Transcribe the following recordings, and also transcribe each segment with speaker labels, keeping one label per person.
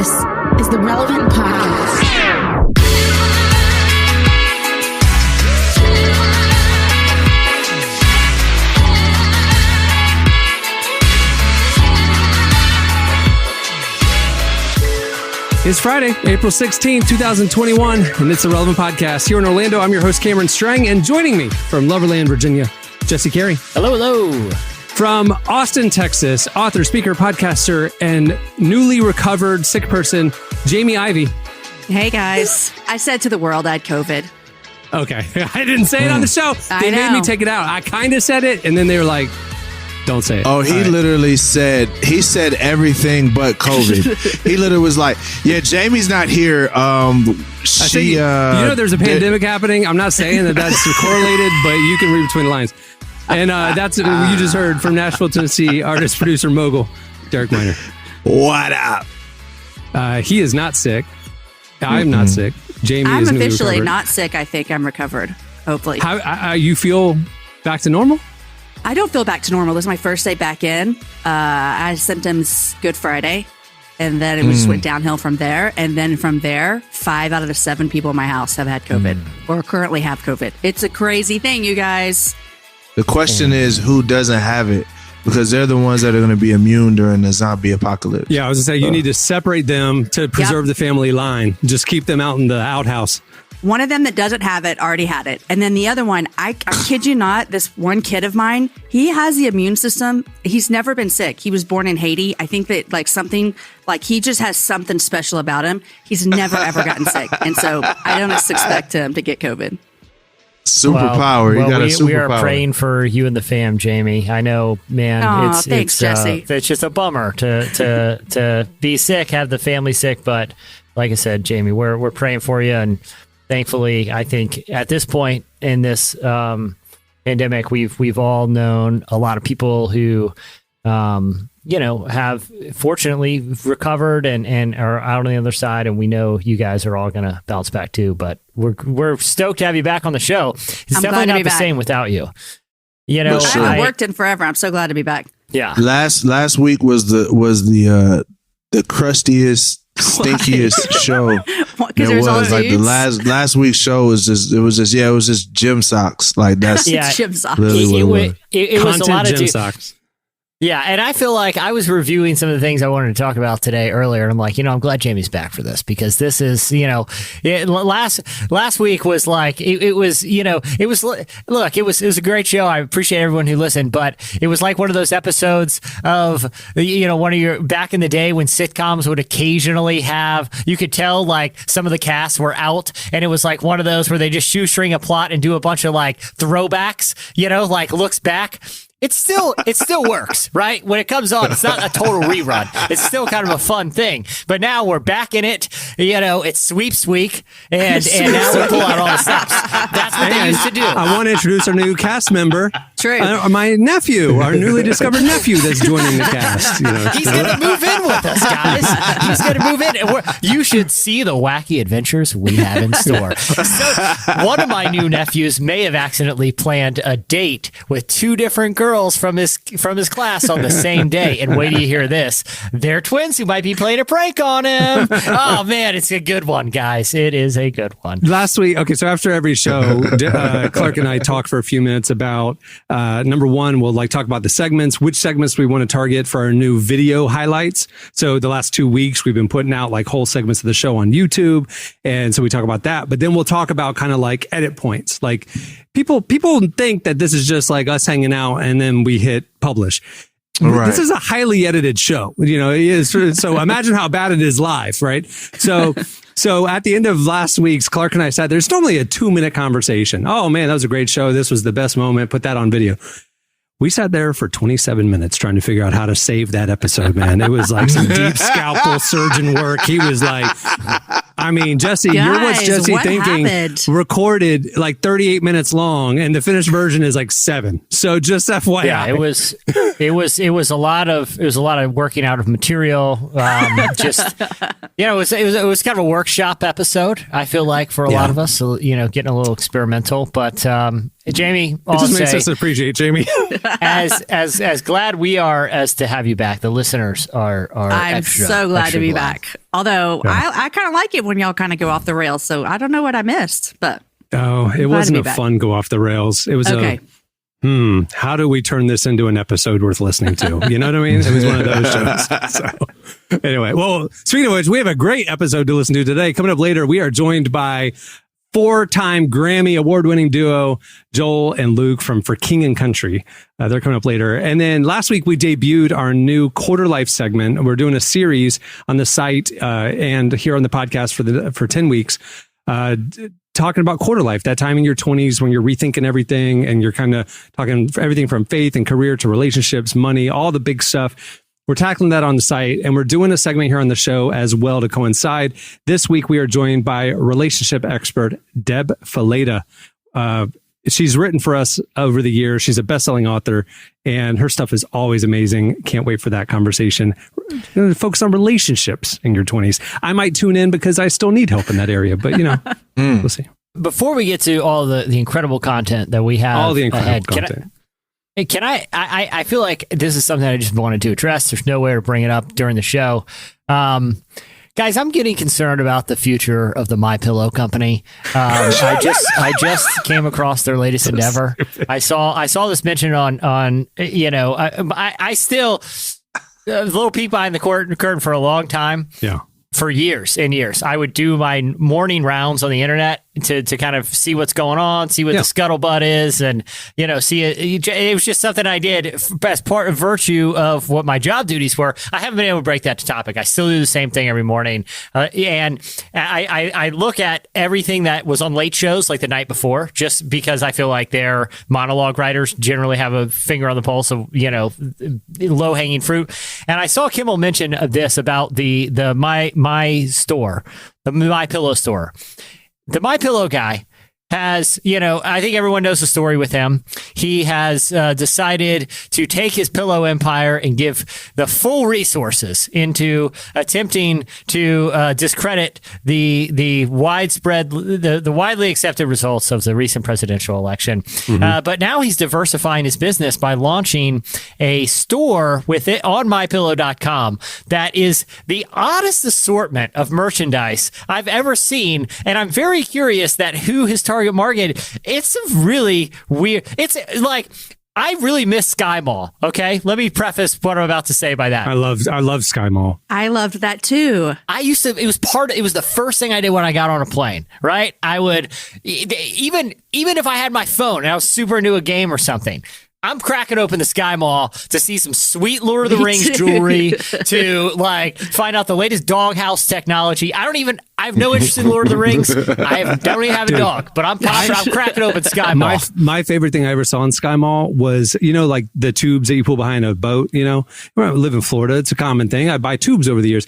Speaker 1: This is the Relevant Podcast.
Speaker 2: It's Friday, April 16th, 2021, and it's the Relevant Podcast. Here in Orlando, I'm your host, Cameron Strang, and joining me from Loverland, Virginia, Jesse Carey.
Speaker 3: Hello, hello.
Speaker 2: From Austin, Texas, author, speaker, podcaster, and newly recovered sick person, Jamie Ivey.
Speaker 4: Hey, guys. I said to the world I had COVID.
Speaker 2: Okay. I didn't say it on the show. They made me take it out. I kind of said it, and then they were like, don't say it.
Speaker 5: Oh, he literally said everything but COVID. He literally was like, yeah, Jamie's not here.
Speaker 2: You know there's a pandemic happening. I'm not saying that that's correlated, but you can read between the lines. And that's what you just heard from Nashville, Tennessee, artist, producer, mogul, Derek Minor.
Speaker 5: What up?
Speaker 2: He is not sick. I'm not sick. Jamie
Speaker 4: I'm
Speaker 2: is newly
Speaker 4: officially
Speaker 2: recovered.
Speaker 4: not sick. I think I'm recovered, hopefully.
Speaker 2: How you feel back to normal?
Speaker 4: I don't feel back to normal. This is my first day back in. I had symptoms Good Friday, and then it just went downhill from there. And then from there, 5 out of the 7 people in my house have had COVID or currently have COVID. It's a crazy thing, you guys.
Speaker 5: The question is, who doesn't have it? Because they're the ones that are going to be immune during the zombie apocalypse.
Speaker 2: Yeah, I was going to say, you need to separate them to preserve the family line. Just keep them out in the outhouse.
Speaker 4: One of them that doesn't have it already had it. And then the other one, I kid you not, this one kid of mine, he has the immune system. He's never been sick. He was born in Haiti. I think that he just has something special about him. He's never, ever gotten sick. And so I don't expect him to get COVID.
Speaker 5: Superpower. You got a superpower.
Speaker 3: We are praying for you and the fam, Jamie. I know, man.
Speaker 4: Thanks, Jesse.
Speaker 3: It's just a bummer to be sick, have the family sick. But like I said, Jamie, we're praying for you. And thankfully, I think at this point in this pandemic, we've all known a lot of people who, have fortunately recovered and are out on the other side. And we know you guys are all going to bounce back too. But we're stoked to have you back on the show. It's definitely not the same without you. You know,
Speaker 4: I haven't worked in forever. I'm so glad to be back.
Speaker 3: Yeah.
Speaker 5: Last week was the crustiest, stinkiest show. There was like the last week's show was just gym socks. Like that's
Speaker 4: gym socks.
Speaker 5: Really
Speaker 3: it was a lot of
Speaker 2: gym socks.
Speaker 3: Yeah, and I feel like I was reviewing some of the things I wanted to talk about today earlier, and I'm like, I'm glad Jamie's back for this because this is, last week was like it was a great show. I appreciate everyone who listened, but it was like one of those episodes of one of your back in the day when sitcoms would occasionally have, you could tell like some of the casts were out, and it was like one of those where they just shoestring a plot and do a bunch of like throwbacks, like looks back. It still works, right? When it comes on, it's not a total rerun. It's still kind of a fun thing. But now we're back in it. It's sweeps week, and now we pull out all the stops. That's what they used to do.
Speaker 2: I want to introduce our new cast member.
Speaker 4: True.
Speaker 2: My nephew, our newly discovered nephew that's joining the cast.
Speaker 3: He's going to move in with us, guys. He's going to move in. And you should see the wacky adventures we have in store. So, one of my new nephews may have accidentally planned a date with 2 different girls from his class on the same day. And wait till you hear this. They're twins who might be playing a prank on him. Oh, man, it's a good one, guys. It is a good one.
Speaker 2: Last week, so after every show, Clark and I talk for a few minutes about, number one, we'll talk about the segments, which segments we want to target for our new video highlights. So the last 2 weeks, we've been putting out whole segments of the show on YouTube. And so we talk about that, but then we'll talk about kind of edit points. People think that this is just us hanging out and then we hit publish. Right. This is a highly edited show. So imagine how bad it is live, right? So at the end of last week's, Clark and I said, there's normally a 2-minute conversation. Oh man, that was a great show. This was the best moment. Put that on video. We sat there for 27 minutes trying to figure out how to save that episode, man. It was some deep scalpel surgeon work. He was Jesse,
Speaker 4: guys,
Speaker 2: you're what's Jesse
Speaker 4: what
Speaker 2: thinking
Speaker 4: happened?
Speaker 2: Recorded 38 minutes long and the finished version is 7. So just FYI.
Speaker 3: Yeah, it was a lot of working out of material. It was kind of a workshop episode, I feel like, for a lot of us. So, getting a little experimental, but Jamie,
Speaker 2: it just makes us appreciate Jamie.
Speaker 3: as glad we are as to have you back. The listeners are.
Speaker 4: I'm so glad to be back. Although I kind of like it when y'all kind of go off the rails. So I don't know what I missed, but
Speaker 2: it wasn't a fun go off the rails. It was
Speaker 4: okay.
Speaker 2: How do we turn this into an episode worth listening to? You know what I mean? It was one of those shows. So anyway, well, speaking of which, we have a great episode to listen to today. Coming up later, we are joined by 4-time Grammy award-winning duo Joel and Luke from For King and Country. They're coming up later. And then last week we debuted our new Quarter Life segment. We're doing a series on the site and here on the podcast for 10 weeks. Talking about quarter life, that time in your 20s when you're rethinking everything and you're kind of talking everything from faith and career to relationships, money, all the big stuff. We're tackling that on the site, and we're doing a segment here on the show as well to coincide. This week, we are joined by relationship expert Deb Fileta. She's written for us over the years. She's a best-selling author, and her stuff is always amazing. Can't wait for that conversation. Focus on relationships in your 20s. I might tune in because I still need help in that area, but we'll see.
Speaker 3: Before we get to all the incredible content that we have,
Speaker 2: all the incredible content.
Speaker 3: I feel like this is something I just wanted to address. There's no way to bring it up during the show. Guys, I'm getting concerned about the future of the MyPillow company. I just came across their latest endeavor. I saw this mentioned on I still a little peek behind the curtain for a long time. Yeah. For years and years, I would do my morning rounds on the internet to kind of see what's going on, see what the scuttlebutt is, and see it. It was just something I did as part of virtue of what my job duties were. I haven't been able to break that topic. I still do the same thing every morning, and I look at everything that was on late shows like the night before, just because I feel like their monologue writers generally have a finger on the pulse of low hanging fruit. And I saw Kimmel mention this about the my store, the MyPillow store. The MyPillow guy has, I think everyone knows the story with him. He has decided to take his pillow empire and give the full resources into attempting to discredit the widely accepted results of the recent presidential election. Mm-hmm. But now he's diversifying his business by launching a store with it on mypillow.com that is the oddest assortment of merchandise I've ever seen. And I'm very curious that who his target market. It's a really weird. It's like I really miss Sky Mall. Okay, let me preface what I'm about to say by that.
Speaker 2: I love Sky Mall.
Speaker 4: I loved that too.
Speaker 3: I used to. It was the first thing I did when I got on a plane. Right, I would even if I had my phone and I was super into a game or something. I'm cracking open the Sky Mall to see some sweet Lord of the Rings jewelry, to find out the latest doghouse technology. I have no interest in Lord of the Rings. Don't even have a dog, but I'm cracking open Sky Mall.
Speaker 2: My favorite thing I ever saw in Sky Mall was, like the tubes that you pull behind a boat, When I live in Florida, it's a common thing. I buy tubes over the years.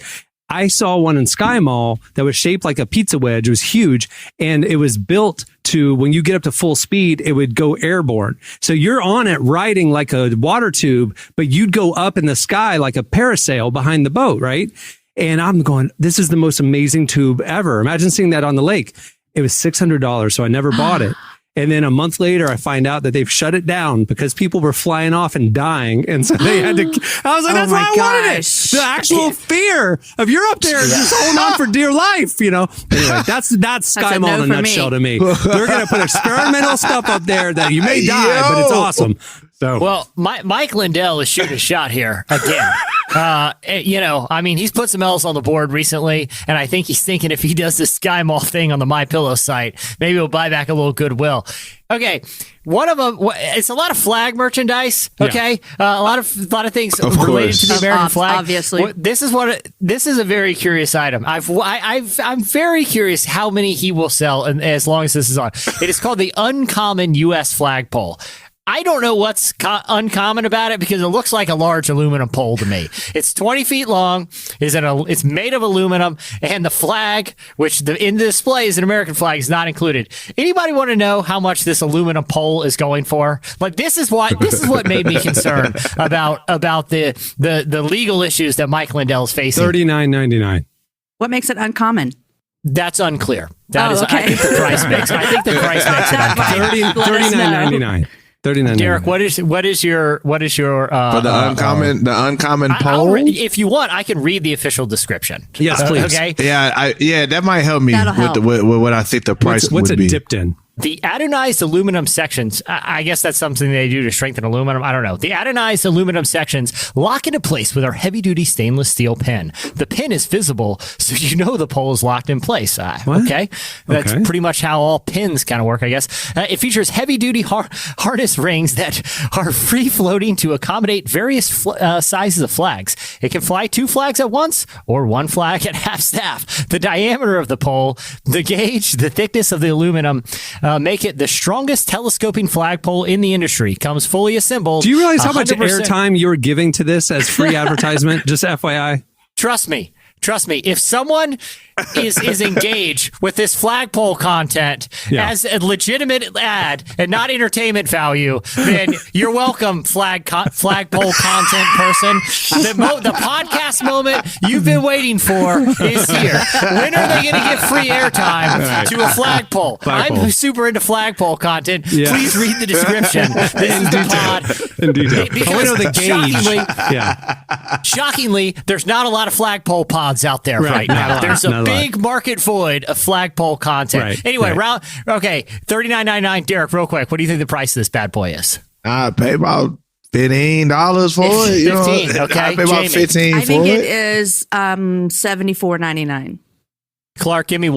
Speaker 2: I saw one in Sky Mall that was shaped like a pizza wedge. It was huge, and it was built to, when you get up to full speed, it would go airborne. So you're on it riding like a water tube, but you'd go up in the sky like a parasail behind the boat, right? And I'm going, this is the most amazing tube ever. Imagine seeing that on the lake. It was $600, so I never bought it. And then a month later, I find out that they've shut it down because people were flying off and dying. And so they had to, I was like, that's why I wanted it. The actual fear of you're up there just holding on for dear life, Anyway, that's Sky Mall in a nutshell to me. They're going to put experimental stuff up there that you may die, but it's awesome. So,
Speaker 3: well, Mike Lindell is shooting a shot here again. He's put some else on the board recently, and I think he's thinking if he does this Sky Mall thing on the MyPillow site, maybe he'll buy back a little goodwill. Okay, one of them. It's a lot of flag merchandise. Okay, a lot of things related to the American flag.
Speaker 4: Obviously,
Speaker 3: this is a very curious item. I'm very curious how many he will sell, and as long as this is on. It is called the Uncommon U.S. Flagpole. I don't know what's uncommon about it because it looks like a large aluminum pole to me. It's 20 feet long. It's made of aluminum, and the flag, which in the display is an American flag, is not included. Anybody want to know how much this aluminum pole is going for? This is what made me concerned about the legal issues that Mike Lindell is facing.
Speaker 2: $39.99.
Speaker 4: What makes it uncommon?
Speaker 3: That's unclear. That is,
Speaker 4: okay.
Speaker 3: I think the price makes. I think the price makes it unclear.
Speaker 2: $39.99. $39.99.
Speaker 3: Derek, what is your
Speaker 5: for the uncommon poll?
Speaker 3: If you want, I can read the official description.
Speaker 2: Yes, please.
Speaker 3: Okay.
Speaker 5: Yeah, that might help me with what I think the price
Speaker 2: what's
Speaker 5: would
Speaker 2: it
Speaker 5: be.
Speaker 2: dipped in?
Speaker 3: The anodized aluminum sections, I guess that's something they do to strengthen aluminum. I don't know. The anodized aluminum sections lock into place with our heavy-duty stainless steel pin. The pin is visible, so you know the pole is locked in place. Okay? That's pretty much how all pins kind of work, I guess. It features heavy-duty harness rings that are free-floating to accommodate various sizes of flags. It can fly 2 flags at once or 1 flag at half-staff. The diameter of the pole, the gauge, the thickness of the aluminum make it the strongest telescoping flagpole in the industry. Comes fully assembled.
Speaker 2: Do you realize how much airtime you're giving to this as free advertisement? Just FYI.
Speaker 3: Trust me. If someone is engaged with this flagpole content as a legitimate ad and not entertainment value, then you're welcome, flagpole content person. The podcast moment you've been waiting for is here. When are they going to give free airtime to a flagpole? I'm super into flagpole content. Yeah. Please read the description. This is the pod.
Speaker 2: In detail.
Speaker 3: Because
Speaker 2: the gauge.
Speaker 3: Shockingly, there's not a lot of flagpole pods out there right now. There's a big market void of flagpole content.
Speaker 2: Right,
Speaker 3: anyway, $39.99. Derek, real quick, what do you think the price of this bad boy is?
Speaker 5: I pay about $15 for it. You
Speaker 3: 15,
Speaker 5: know,
Speaker 3: okay.
Speaker 5: I pay about
Speaker 3: Jamie.
Speaker 5: $15
Speaker 4: I
Speaker 5: for
Speaker 4: think
Speaker 5: it.
Speaker 4: it is $74.99.
Speaker 3: Clark, give me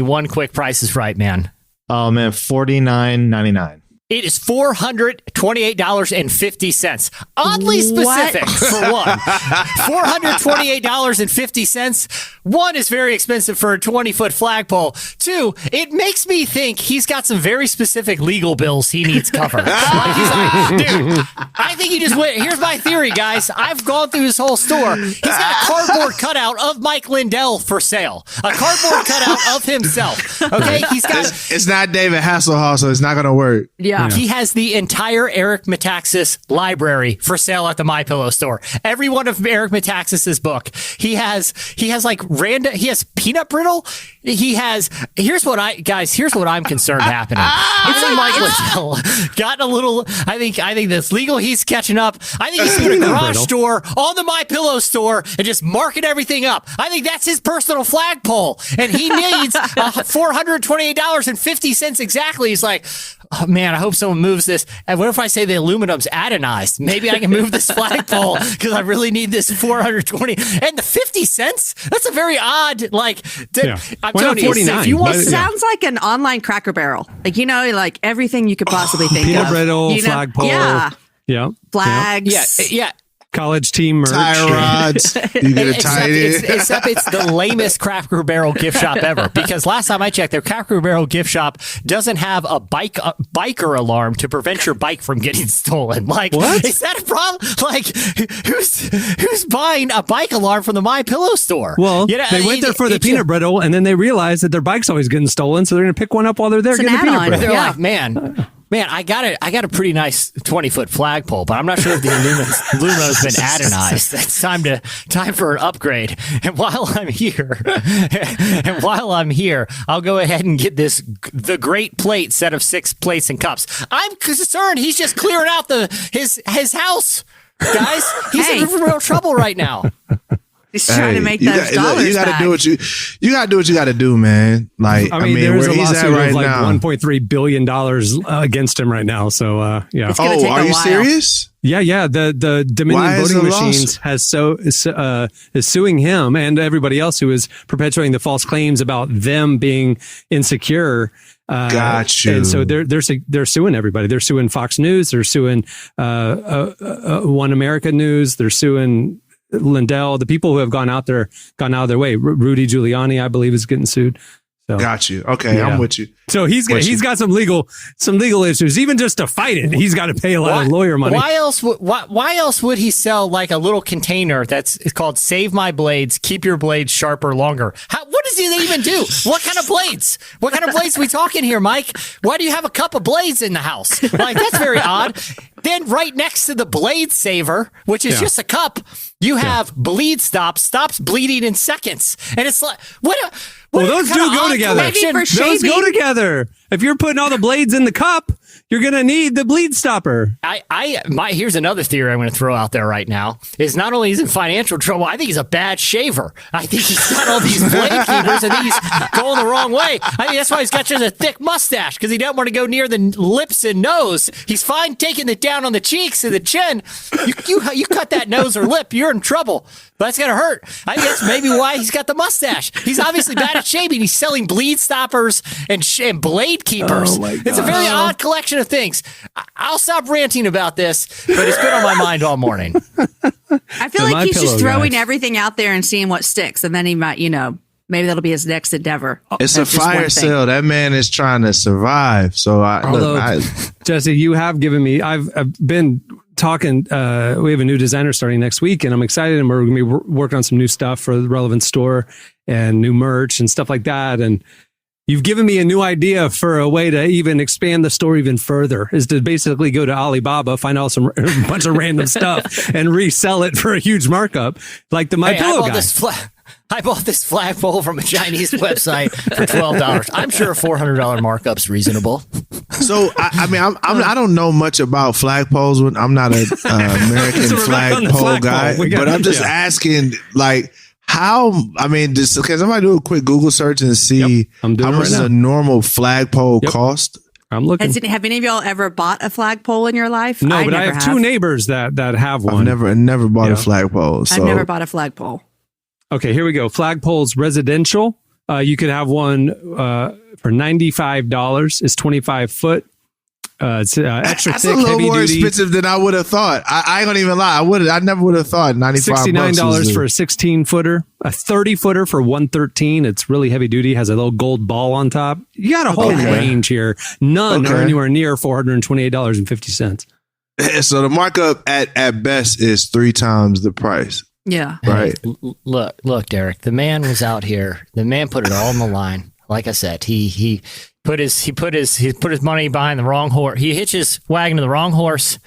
Speaker 3: one quick Price is Right, man.
Speaker 6: Oh man, $49.99.
Speaker 3: It is $428.50. Oddly specific for one. $428.50. One is very expensive for a 20-foot flagpole. 2, it makes me think he's got some very specific legal bills he needs covered. Like he's like, dude, I think he just went. Here's my theory, guys. I've gone through his whole store. He's got a cardboard cutout of Mike Lindell for sale. A cardboard cutout of himself. Okay, he's got.
Speaker 5: It's not David Hasselhoff, so it's not going to work.
Speaker 4: Yeah.
Speaker 3: He has the entire Eric Metaxas library for sale at the MyPillow store. Every one of Eric Metaxas's book. He has like random. He has peanut brittle. He has. Here's what I'm concerned happening. I think Mike Lindell got a little. I think that's legal. He's catching up. I think he's doing a garage store on the MyPillow store and just marking everything up. I think that's his personal flagpole, and he needs $428.50 exactly. He's like, oh man, I hope someone moves this. And what if I say the aluminum's anodized? Maybe I can move this flagpole because I really need this 420 and the 50 cents. That's a very odd, like, I'm telling you, if you want,
Speaker 4: sounds like an online Cracker Barrel. Like, like everything you could possibly think
Speaker 2: peanut
Speaker 4: of.
Speaker 2: brittle, flagpole.
Speaker 4: Yeah. Flags.
Speaker 3: Yeah.
Speaker 2: College team merch.
Speaker 5: Tie rods. You get it tied in.
Speaker 3: Except it's the lamest Cracker Barrel gift shop ever. Because last time I checked, their Cracker Barrel gift shop doesn't have a biker alarm to prevent your bike from getting stolen. Like, what? Is that a problem? Like, who's buying a bike alarm from the MyPillow store?
Speaker 2: Well, they went there for the peanut brittle, and then they realized that their bike's always getting stolen, so they're going to pick one up while they're there getting the peanut brittle.
Speaker 3: They're like, Man, I got a pretty nice 20-foot flagpole, but I'm not sure if the aluminum's been anodized. It's time for an upgrade. And while I'm here, I'll go ahead and get the Great Plate set of 6 plates and cups. I'm concerned he's just clearing out his house, guys. He's in real trouble right now.
Speaker 4: He's trying to make those dollars
Speaker 5: you gotta
Speaker 4: back.
Speaker 5: do what you gotta do what you gotta do, man. Like, I mean
Speaker 2: there's
Speaker 5: where
Speaker 2: a
Speaker 5: he's
Speaker 2: lawsuit
Speaker 5: at right
Speaker 2: of like
Speaker 5: now,
Speaker 2: $1.3 billion against him right now. So yeah.
Speaker 4: It's gonna take
Speaker 5: are
Speaker 4: a
Speaker 5: you
Speaker 4: while.
Speaker 5: serious?
Speaker 2: Yeah. The Dominion Voting Machines is suing him and everybody else who is perpetuating the false claims about them being insecure.
Speaker 5: Got you.
Speaker 2: And so they're suing everybody. They're suing Fox News. They're suing One America News. They're suing Lindell, the people who have gone out of their way. Rudy Giuliani, I believe, is getting sued. So,
Speaker 5: got you. Okay, I'm with you.
Speaker 2: So he's got some legal issues. Even just to fight it, he's got to pay a lot of lawyer money.
Speaker 3: Why else would he sell like a little container it's called "Save My Blades, Keep Your Blades Sharper Longer"? What does he even do? What kind of blades? What kind of blades are we talking here, Mike? Why do you have a cup of blades in the house? Like, that's very odd. Then right next to the Blade Saver, which is just a cup, you have Bleed stops bleeding in seconds. And it's like,
Speaker 2: Well, those do go together. Those go together. If you're putting all the blades in the cup, you're going to need the bleed stopper.
Speaker 3: Here's another theory I'm going to throw out there right now is not only is he in financial trouble, I think he's a bad shaver. I think he's got all these blade keepers. I think he's going the wrong way. I think that's why he's got such a thick mustache, because he doesn't want to go near the lips and nose. He's fine taking it down on the cheeks and the chin. You cut that nose or lip, you're in trouble. That's going to hurt. I think that's maybe why he's got the mustache. He's obviously bad at shaving. He's selling bleed stoppers and blade keepers. It's a very odd collection of things. I'll stop ranting about this, but it's been on my mind all morning.
Speaker 4: I feel like he's just throwing everything out there and seeing what sticks. And then he might, maybe that'll be his next endeavor.
Speaker 5: It's a fire sale. That man is trying to survive. So
Speaker 2: Jesse, you have given me, I've been talking, we have a new designer starting next week, and I'm excited, and we're going to be working on some new stuff for the Relevant store and new merch and stuff like that. And you've given me a new idea for a way to even expand the store even further, is to basically go to Alibaba, find out a bunch of random stuff and resell it for a huge markup, like the MyPillow guy.
Speaker 3: I bought this flagpole from a Chinese website for $12. I'm sure a $400 markup's reasonable.
Speaker 5: So I don't know much about flagpoles. I'm not an American flagpole guy, but I'm just asking, like, how? I mean, because I might do a quick Google search and see how much does a normal flagpole cost.
Speaker 2: I'm looking.
Speaker 4: Have any of y'all ever bought a flagpole in your life?
Speaker 2: No, but I have two neighbors that have one.
Speaker 5: I've never bought a flagpole. So.
Speaker 4: I've never bought a flagpole.
Speaker 2: Okay, here we go. Flagpoles residential. You could have one for $95. It's 25 foot. It's extra
Speaker 5: That's
Speaker 2: thick,
Speaker 5: a little
Speaker 2: heavy
Speaker 5: more
Speaker 2: duty.
Speaker 5: expensive than I would have thought. I ain't gonna even lie. I never would have thought $95.
Speaker 2: $69 for a 16 footer. A 30 footer for $113. It's really heavy duty. Has a little gold ball on top. You got a whole range here. None are anywhere near $428.50.
Speaker 5: So the markup at best is 3 times the price.
Speaker 4: Yeah.
Speaker 5: Right.
Speaker 3: Hey, look, Derek. The man was out here. The man put it all on the line. Like I said, he put his money behind the wrong horse. He hitched his wagon to the wrong horse.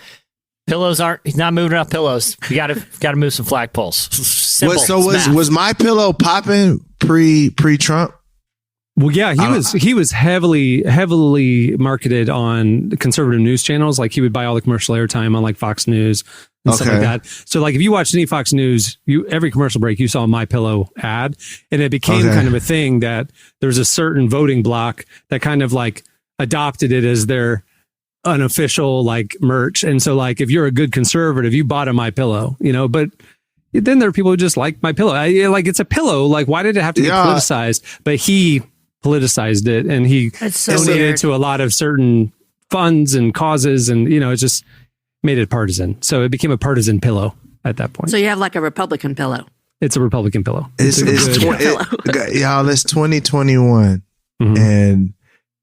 Speaker 3: He's not moving enough pillows. You got to move some flagpoles. Simple. Was MyPillow popping pre-Trump?
Speaker 2: Well, yeah, he was heavily marketed on conservative news channels. Like, he would buy all the commercial airtime on like Fox News and stuff like that. So like, if you watched any Fox News, every commercial break, you saw a MyPillow ad, and it became kind of a thing that there's a certain voting bloc that kind of like adopted it as their unofficial like merch. And so like, if you're a good conservative, you bought a MyPillow, but then there are people who just like MyPillow. Like, it's a pillow. Like, why did it have to get politicized? But he politicized it, and he donated to a lot of certain funds and causes, and it just made it partisan. So it became a partisan pillow at that point.
Speaker 4: So you have like a Republican pillow.
Speaker 2: It's a Republican pillow.
Speaker 5: It's 2021, and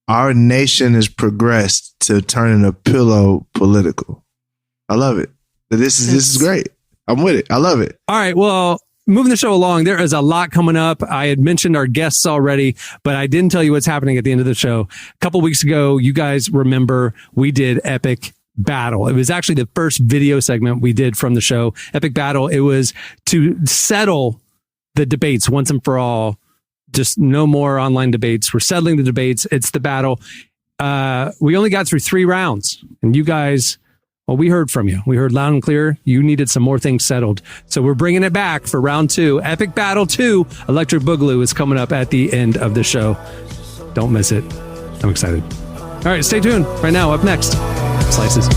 Speaker 5: our nation has progressed to turning a pillow political. I love it. This is great. I'm with it. I love it.
Speaker 2: All right. Well, moving the show along, there is a lot coming up. I had mentioned our guests already, but I didn't tell you what's happening at the end of the show. A couple weeks ago, you guys remember we did Epic Battle. It was actually the first video segment we did from the show. Epic Battle. It was to settle the debates once and for all. Just no more online debates. We're settling the debates. It's the battle. We only got through 3 rounds, and you guys... Well, we heard from you. We heard loud and clear. You needed some more things settled. So we're bringing it back for round 2. Epic Battle 2. Electric Boogaloo is coming up at the end of the show. Don't miss it. I'm excited. All right, stay tuned. Right now, up next, Slices.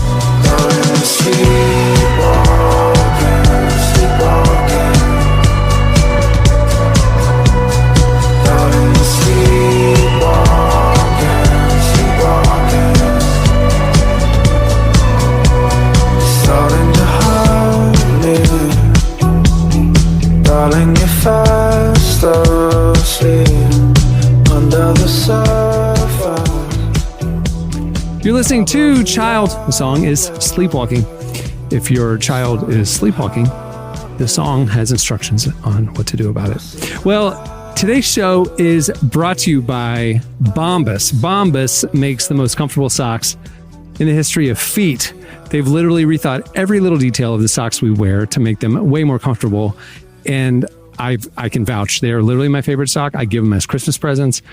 Speaker 7: Darling, if I start asleep under the sofa.
Speaker 2: You're listening to Child. The song is Sleepwalking. If your child is sleepwalking, the song has instructions on what to do about it. Well, today's show is brought to you by Bombas. Bombas makes the most comfortable socks in the history of feet. They've literally rethought every little detail of the socks we wear to make them way more comfortable. And I can vouch. They are literally my favorite sock. I give them as Christmas presents.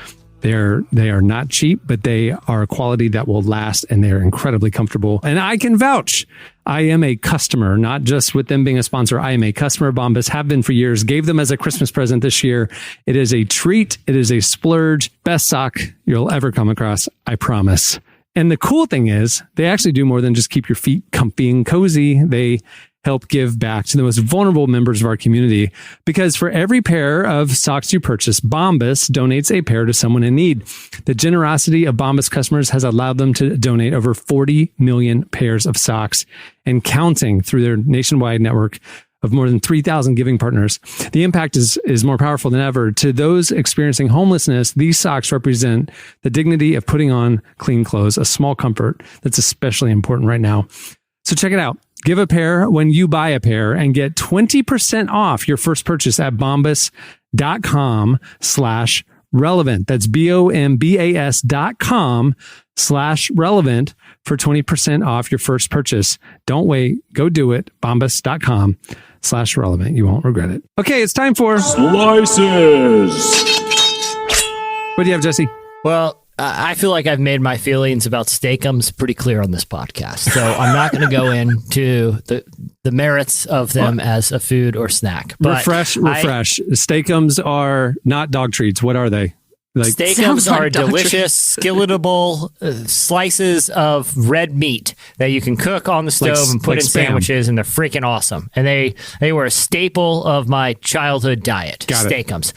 Speaker 2: They are not cheap, but they are a quality that will last, and they're incredibly comfortable. And I can vouch. I am a customer, not just with them being a sponsor. I am a customer of Bombas, have been for years, gave them as a Christmas present this year. It is a treat. It is a splurge. Best sock you'll ever come across. I promise. And the cool thing is they actually do more than just keep your feet comfy and cozy. They help give back to the most vulnerable members of our community, because for every pair of socks you purchase, Bombas donates a pair to someone in need. The generosity of Bombas customers has allowed them to donate over 40 million pairs of socks and counting through their nationwide network of more than 3,000 giving partners. The impact is more powerful than ever. To those experiencing homelessness, these socks represent the dignity of putting on clean clothes, a small comfort that's especially important right now. So check it out. Give a pair when you buy a pair and get 20% off your first purchase at bombas.com/relevant. That's bombas.com/relevant for 20% off your first purchase. Don't wait. Go do it. bombas.com/relevant. You won't regret it. Okay, it's time for
Speaker 8: Slices.
Speaker 2: What do you have, Jesse?
Speaker 3: Well, I feel like I've made my feelings about Steakums pretty clear on this podcast, so I'm not going to go into the merits of them as a food or snack. But
Speaker 2: refresh. Steakums are not dog treats. What are they?
Speaker 3: Steakums are delicious, skilletable slices of red meat that you can cook on the stove and put in sandwiches, and they're freaking awesome. And they were a staple of my childhood diet. Steakums.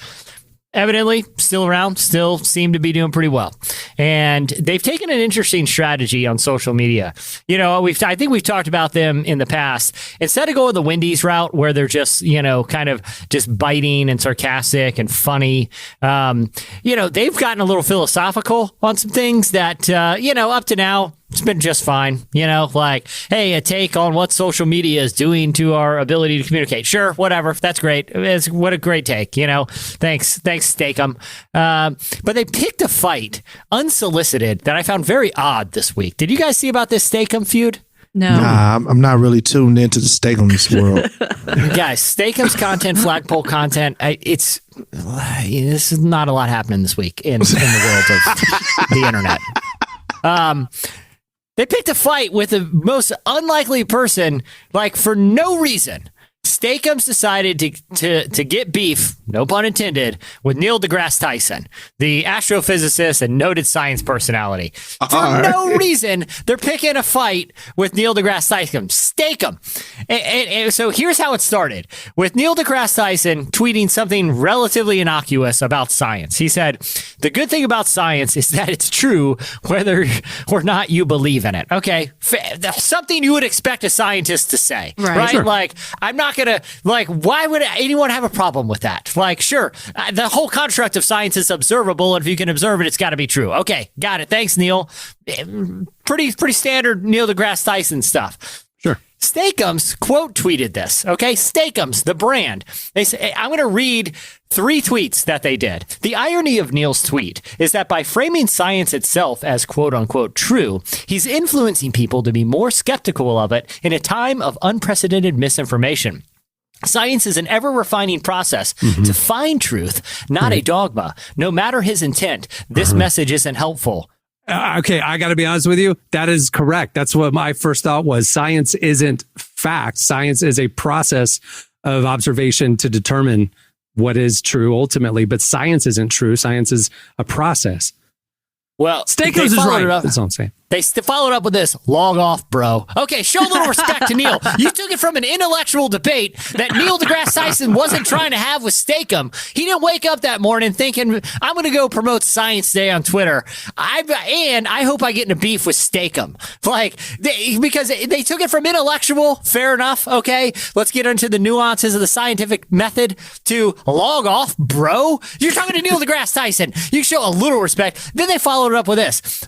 Speaker 3: Evidently, still around, still seem to be doing pretty well. And they've taken an interesting strategy on social media. You know, I think we've talked about them in the past. Instead of going the Wendy's route, where they're just, kind of just biting and sarcastic and funny, they've gotten a little philosophical on some things that, up to now, it's been just fine, hey, a take on what social media is doing to our ability to communicate. Sure, whatever. That's great. What a great take, Thanks, Steakum. But they picked a fight, unsolicited, that I found very odd this week. Did you guys see about this Steakum feud?
Speaker 4: No.
Speaker 5: Nah, I'm not really tuned into the Steakums world.
Speaker 3: Guys, Steakum's content, flagpole content, this is not a lot happening this week in the world of the internet. They picked a fight with the most unlikely person, for no reason. Steakums decided to get beef, no pun intended, with Neil deGrasse Tyson, the astrophysicist and noted science personality. For no reason, they're picking a fight with Neil deGrasse Tyson. Steakum. And so here's how it started. With Neil deGrasse Tyson tweeting something relatively innocuous about science. He said, "The good thing about science is that it's true whether or not you believe in it." Okay, something you would expect a scientist to say, right? Sure. I'm not going to, why would anyone have a problem with that? Sure, the whole construct of science is observable, and if you can observe it, it's got to be true. Okay, got it. Thanks, Neil. Pretty standard Neil deGrasse Tyson stuff.
Speaker 2: Sure.
Speaker 3: Steakums quote tweeted this. Okay, Steakums, the brand. They say, I'm going to read 3 tweets that they did. The irony of Neil's tweet is that by framing science itself as quote unquote true, he's influencing people to be more skeptical of it in a time of unprecedented misinformation. Science is an ever-refining process to find truth, not a dogma. No matter his intent, this message isn't helpful.
Speaker 2: Okay, I got to be honest with you. That is correct. That's what my first thought was. Science isn't fact. Science is a process of observation to determine what is true ultimately. But science isn't true. Science is a process.
Speaker 3: Well,
Speaker 2: Steakums is right. That's all I'm saying.
Speaker 3: They followed up with this, log off, bro. Okay, show a little respect to Neil. You took it from an intellectual debate that Neil deGrasse Tyson wasn't trying to have with Steakum. He didn't wake up that morning thinking, I'm going to go promote Science Day on Twitter. I hope I get into beef with Steakum. Because they took it from intellectual, fair enough, okay? Let's get into the nuances of the scientific method to log off, bro. You're talking to Neil deGrasse Tyson. You show a little respect. Then they followed it up with this.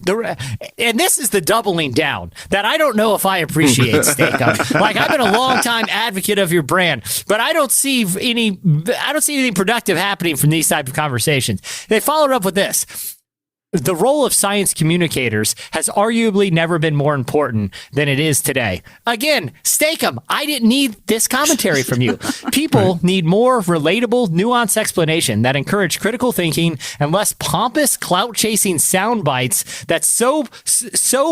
Speaker 3: And this is the doubling down that I don't know if I appreciate, Steakum. I've been a long time advocate of your brand, but I don't see anything productive happening from these type of conversations. They followed up with this. the role of science communicators has arguably never been more important than it is today. Again, Steak-'em, I didn't need this commentary from you. People need more relatable, nuanced explanation that encourage critical thinking and less pompous, clout-chasing sound bites that's so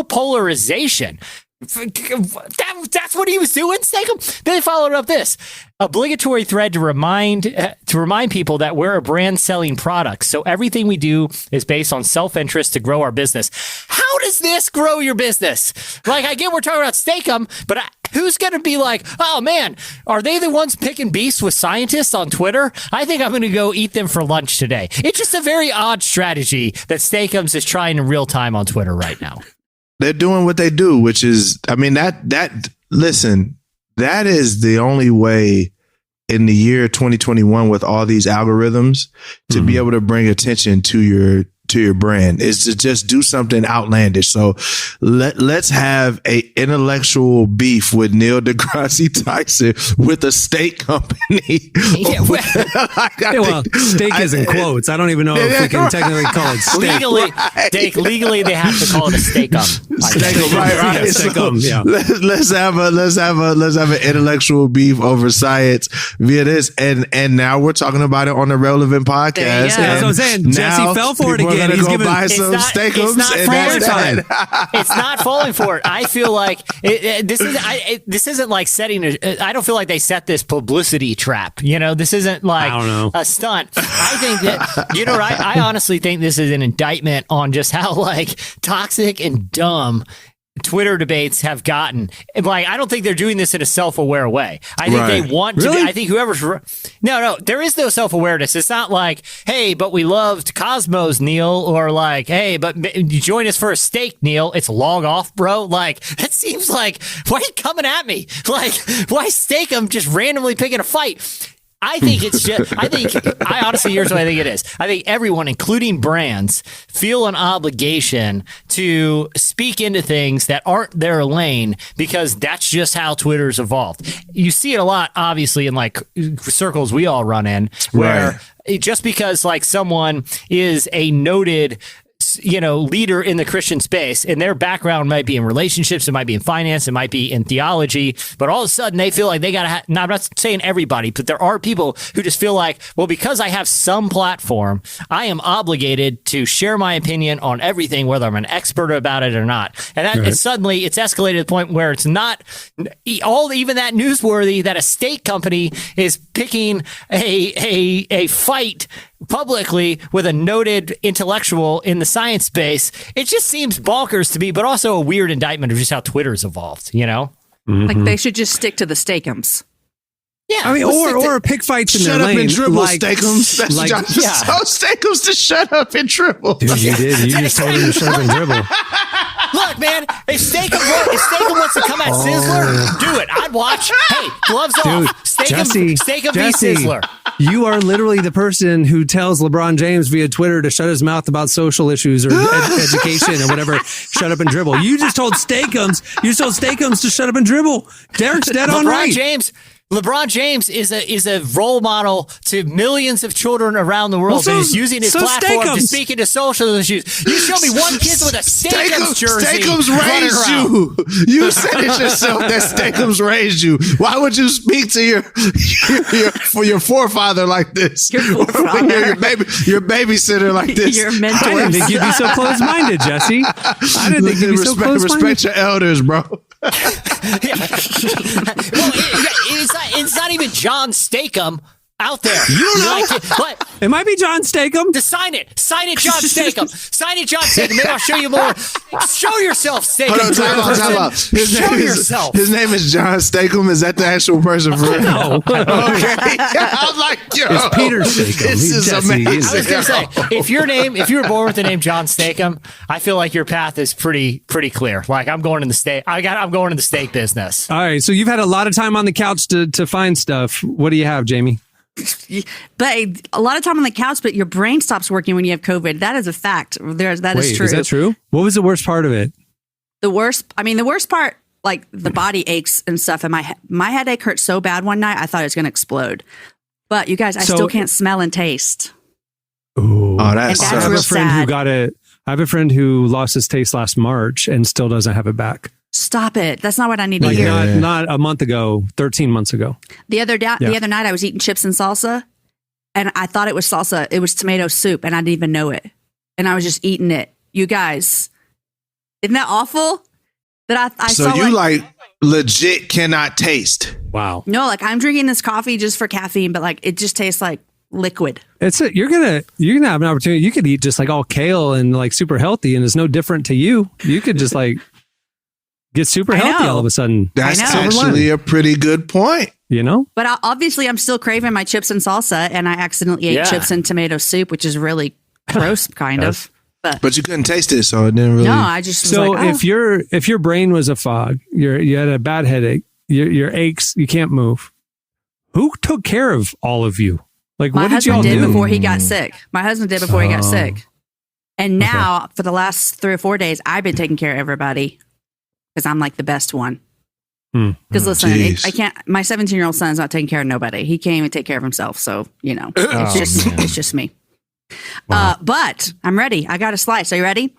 Speaker 3: polarization. That's what he was doing, Steak-'em. Then they followed up this obligatory thread to remind people that we're a brand selling products. So everything we do is based on self-interest to grow our business. How does this grow your business? Like, I get we're talking about Steak-'em, but who's going to be like, oh man, are they the ones picking beefs with scientists on Twitter? I think I'm going to go eat them for lunch today. It's just a very odd strategy that Steak-'ems is trying in real time on Twitter right now.
Speaker 5: They're doing what they do, which is, I mean, listen, that is the only way in the year 2021 with all these algorithms to be able to bring attention to your brand is to just do something outlandish. So let's have a intellectual beef with Neil deGrasse Tyson with a steak company.
Speaker 2: Steak is in quotes. I don't even know if we can technically call it steak.
Speaker 3: Legally, they have to call it a steak-'em.
Speaker 5: Right.
Speaker 2: Steak-'em, yeah.
Speaker 5: Let's have an intellectual beef over science via this, and now we're talking about it on the Relevant podcast.
Speaker 2: Yeah, that's what I'm saying. Jesse fell for it again.
Speaker 5: He's gonna go buy some Steak-'ems, and that's that.
Speaker 3: It's not falling for it. I feel like this isn't like setting. I don't feel like they set this publicity trap. You know, this isn't like a stunt. I think that I honestly think this is an indictment on just how like toxic and dumb Twitter debates have gotten. Like, I don't think they're doing this in a self-aware way. I think they want to. I think whoever's no, there is no self-awareness. It's not like, hey, but we loved Cosmos, Neil, or like, hey, but you join us for a steak, Neil. It's log off, bro. Like, that seems like, why are you coming at me? Like, why Steak-'em just randomly picking a fight? I think it's just, I honestly, here's what I think it is. I think everyone, including brands, feel an obligation to speak into things that aren't their lane because that's just how Twitter's evolved. You see it a lot, obviously, in like circles we all run in, where just because like someone is a noted leader in the Christian space, and their background might be in relationships, it might be in finance, it might be in theology, but all of a sudden they feel like they got to now, I'm not saying everybody, but there are people who just feel like, well, because I have some platform, I am obligated to share my opinion on everything, whether I'm an expert about it or not. And that suddenly it's escalated to the point where it's not even that newsworthy that a steak company is picking a fight publicly with a noted intellectual in the science space. It just seems bonkers to me, but also a weird indictment of just how Twitter's evolved, you know?
Speaker 4: Like they should just stick to the Steak-'ems.
Speaker 2: Yeah, I mean, or pick fights in their lane.
Speaker 5: Shut up and dribble,
Speaker 2: like,
Speaker 5: Steak-'ems. That's
Speaker 2: like,
Speaker 5: John. Tell Steak-'ems to shut up and dribble.
Speaker 2: Dude, you did. You just told him to shut up and dribble.
Speaker 3: Look, man, if Steak-'em wants to come at Sizzler, do it. I'd watch. Hey, gloves off. Steak-'em v. Sizzler.
Speaker 2: You are literally the person who tells LeBron James via Twitter to shut his mouth about social issues or education or whatever. Shut up and dribble. You just told Steak-'ems to shut up and dribble. Derek's dead on right.
Speaker 3: LeBron James is a role model to millions of children around the world, and he's using his platform to speak into social issues. You show me one kid with a Steak-'ems jersey.
Speaker 5: Steak-'ems raised you. You said it yourself that Steak-'ems raised you. Why would you speak to your forefather like this? Your babysitter like this?
Speaker 4: Your mentor.
Speaker 2: I didn't think you'd be so close-minded, Jesse. I didn't think you'd be so close-minded.
Speaker 5: Respect your elders, bro.
Speaker 3: Well, it's not even John Steak-'em out there.
Speaker 2: You don't know.
Speaker 3: What?
Speaker 2: It might be John Steak-'em.
Speaker 3: Sign it, John Steak-'em. Sign it, John Steak-'em. Maybe I'll show you more. Show yourself, Steak-'em.
Speaker 5: Time out.
Speaker 3: Show yourself.
Speaker 5: His name is John Steak-'em. Is that the actual person for real?
Speaker 2: No.
Speaker 5: Okay. I was like, yo.
Speaker 2: It's Peter Steak-'em.
Speaker 5: This is amazing.
Speaker 3: I was going to say, if you were born with the name John Steak-'em, I feel like your path is pretty clear. Like, I'm going in the steak. I'm going in the steak business.
Speaker 2: All right. So you've had a lot of time on the couch to find stuff. What do you have, Jamie?
Speaker 4: But a lot of time on the couch, but your brain stops working when you have COVID. That is a fact. That is true.
Speaker 2: Is that true? What was the worst part of it?
Speaker 4: The worst part, like the body aches and stuff. And my headache hurt so bad one night, I thought it was going to explode. But you guys, I still can't smell and taste.
Speaker 2: Ooh.
Speaker 5: Oh, that's
Speaker 2: I have
Speaker 4: real
Speaker 2: a friend
Speaker 4: sad.
Speaker 2: who got it. I have a friend who lost his taste last March and still doesn't have it back.
Speaker 4: Stop it. That's not what I need to
Speaker 2: Like
Speaker 4: hear.
Speaker 2: not a month ago, 13 months ago.
Speaker 4: The other night I was eating chips and salsa, and I thought it was salsa. It was tomato soup, and I didn't even know it. And I was just eating it. You guys, isn't that awful? That I
Speaker 5: So
Speaker 4: saw
Speaker 5: you like legit cannot taste.
Speaker 2: Wow.
Speaker 4: No, like I'm drinking this coffee just for caffeine, but like it just tastes like liquid.
Speaker 2: You're gonna have an opportunity. You could eat just like all kale and like super healthy, and it's no different to you. You could just like get super healthy all of a sudden.
Speaker 5: That's actually a pretty good point.
Speaker 2: You know?
Speaker 4: But obviously I'm still craving my chips and salsa, and I accidentally ate chips and tomato soup, which is really gross, kind of.
Speaker 5: But you couldn't taste it, so it didn't really.
Speaker 4: No, I just was like,
Speaker 2: if your brain was a fog, you had a bad headache, your aches, you can't move. Who took care of all of you? Like,
Speaker 4: my
Speaker 2: what did y'all
Speaker 4: husband did
Speaker 2: do
Speaker 4: before he got sick. My husband did before he got sick. And now, for the last 3 or 4 days, I've been taking care of everybody because I'm like the best one. Because listen, I can't. My 17-year-old son's not taking care of nobody. He can't even take care of himself. So it's just me. Wow. But I'm ready. I got a slice. Are you ready?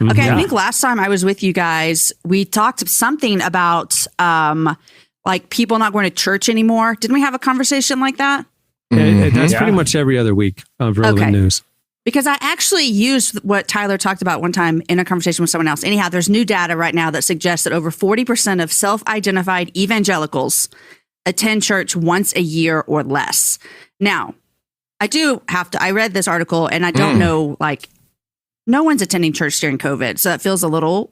Speaker 4: Okay. I think last time I was with you guys, we talked something about like people not going to church anymore. Didn't we have a conversation like that?
Speaker 2: That's pretty much every other week of relevant news.
Speaker 4: Because I actually used what Tyler talked about one time in a conversation with someone else. Anyhow, there's new data right now that suggests that over 40% of self-identified evangelicals attend church once a year or less. Now, I read this article and I don't know, like, no one's attending church during COVID. So that feels a little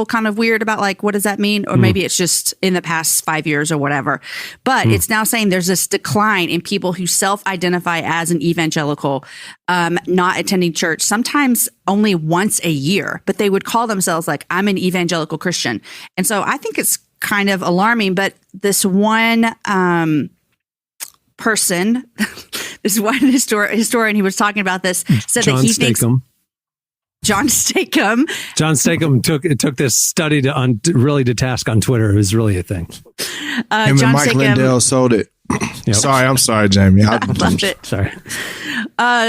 Speaker 4: kind of weird about like, what does that mean? Or maybe it's just in the past 5 years or whatever. But it's now saying there's this decline in people who self-identify as an evangelical, not attending church, sometimes only once a year, but they would call themselves like, I'm an evangelical Christian. And so I think it's kind of alarming, but this one, person, this one historian who was talking about this said that he thinks John Stakem
Speaker 2: took this study to task on Twitter. It was really a thing.
Speaker 5: Him and Mike Lindell sold it. Yep. I'm sorry, Jamie.
Speaker 4: I loved it.
Speaker 2: Sorry.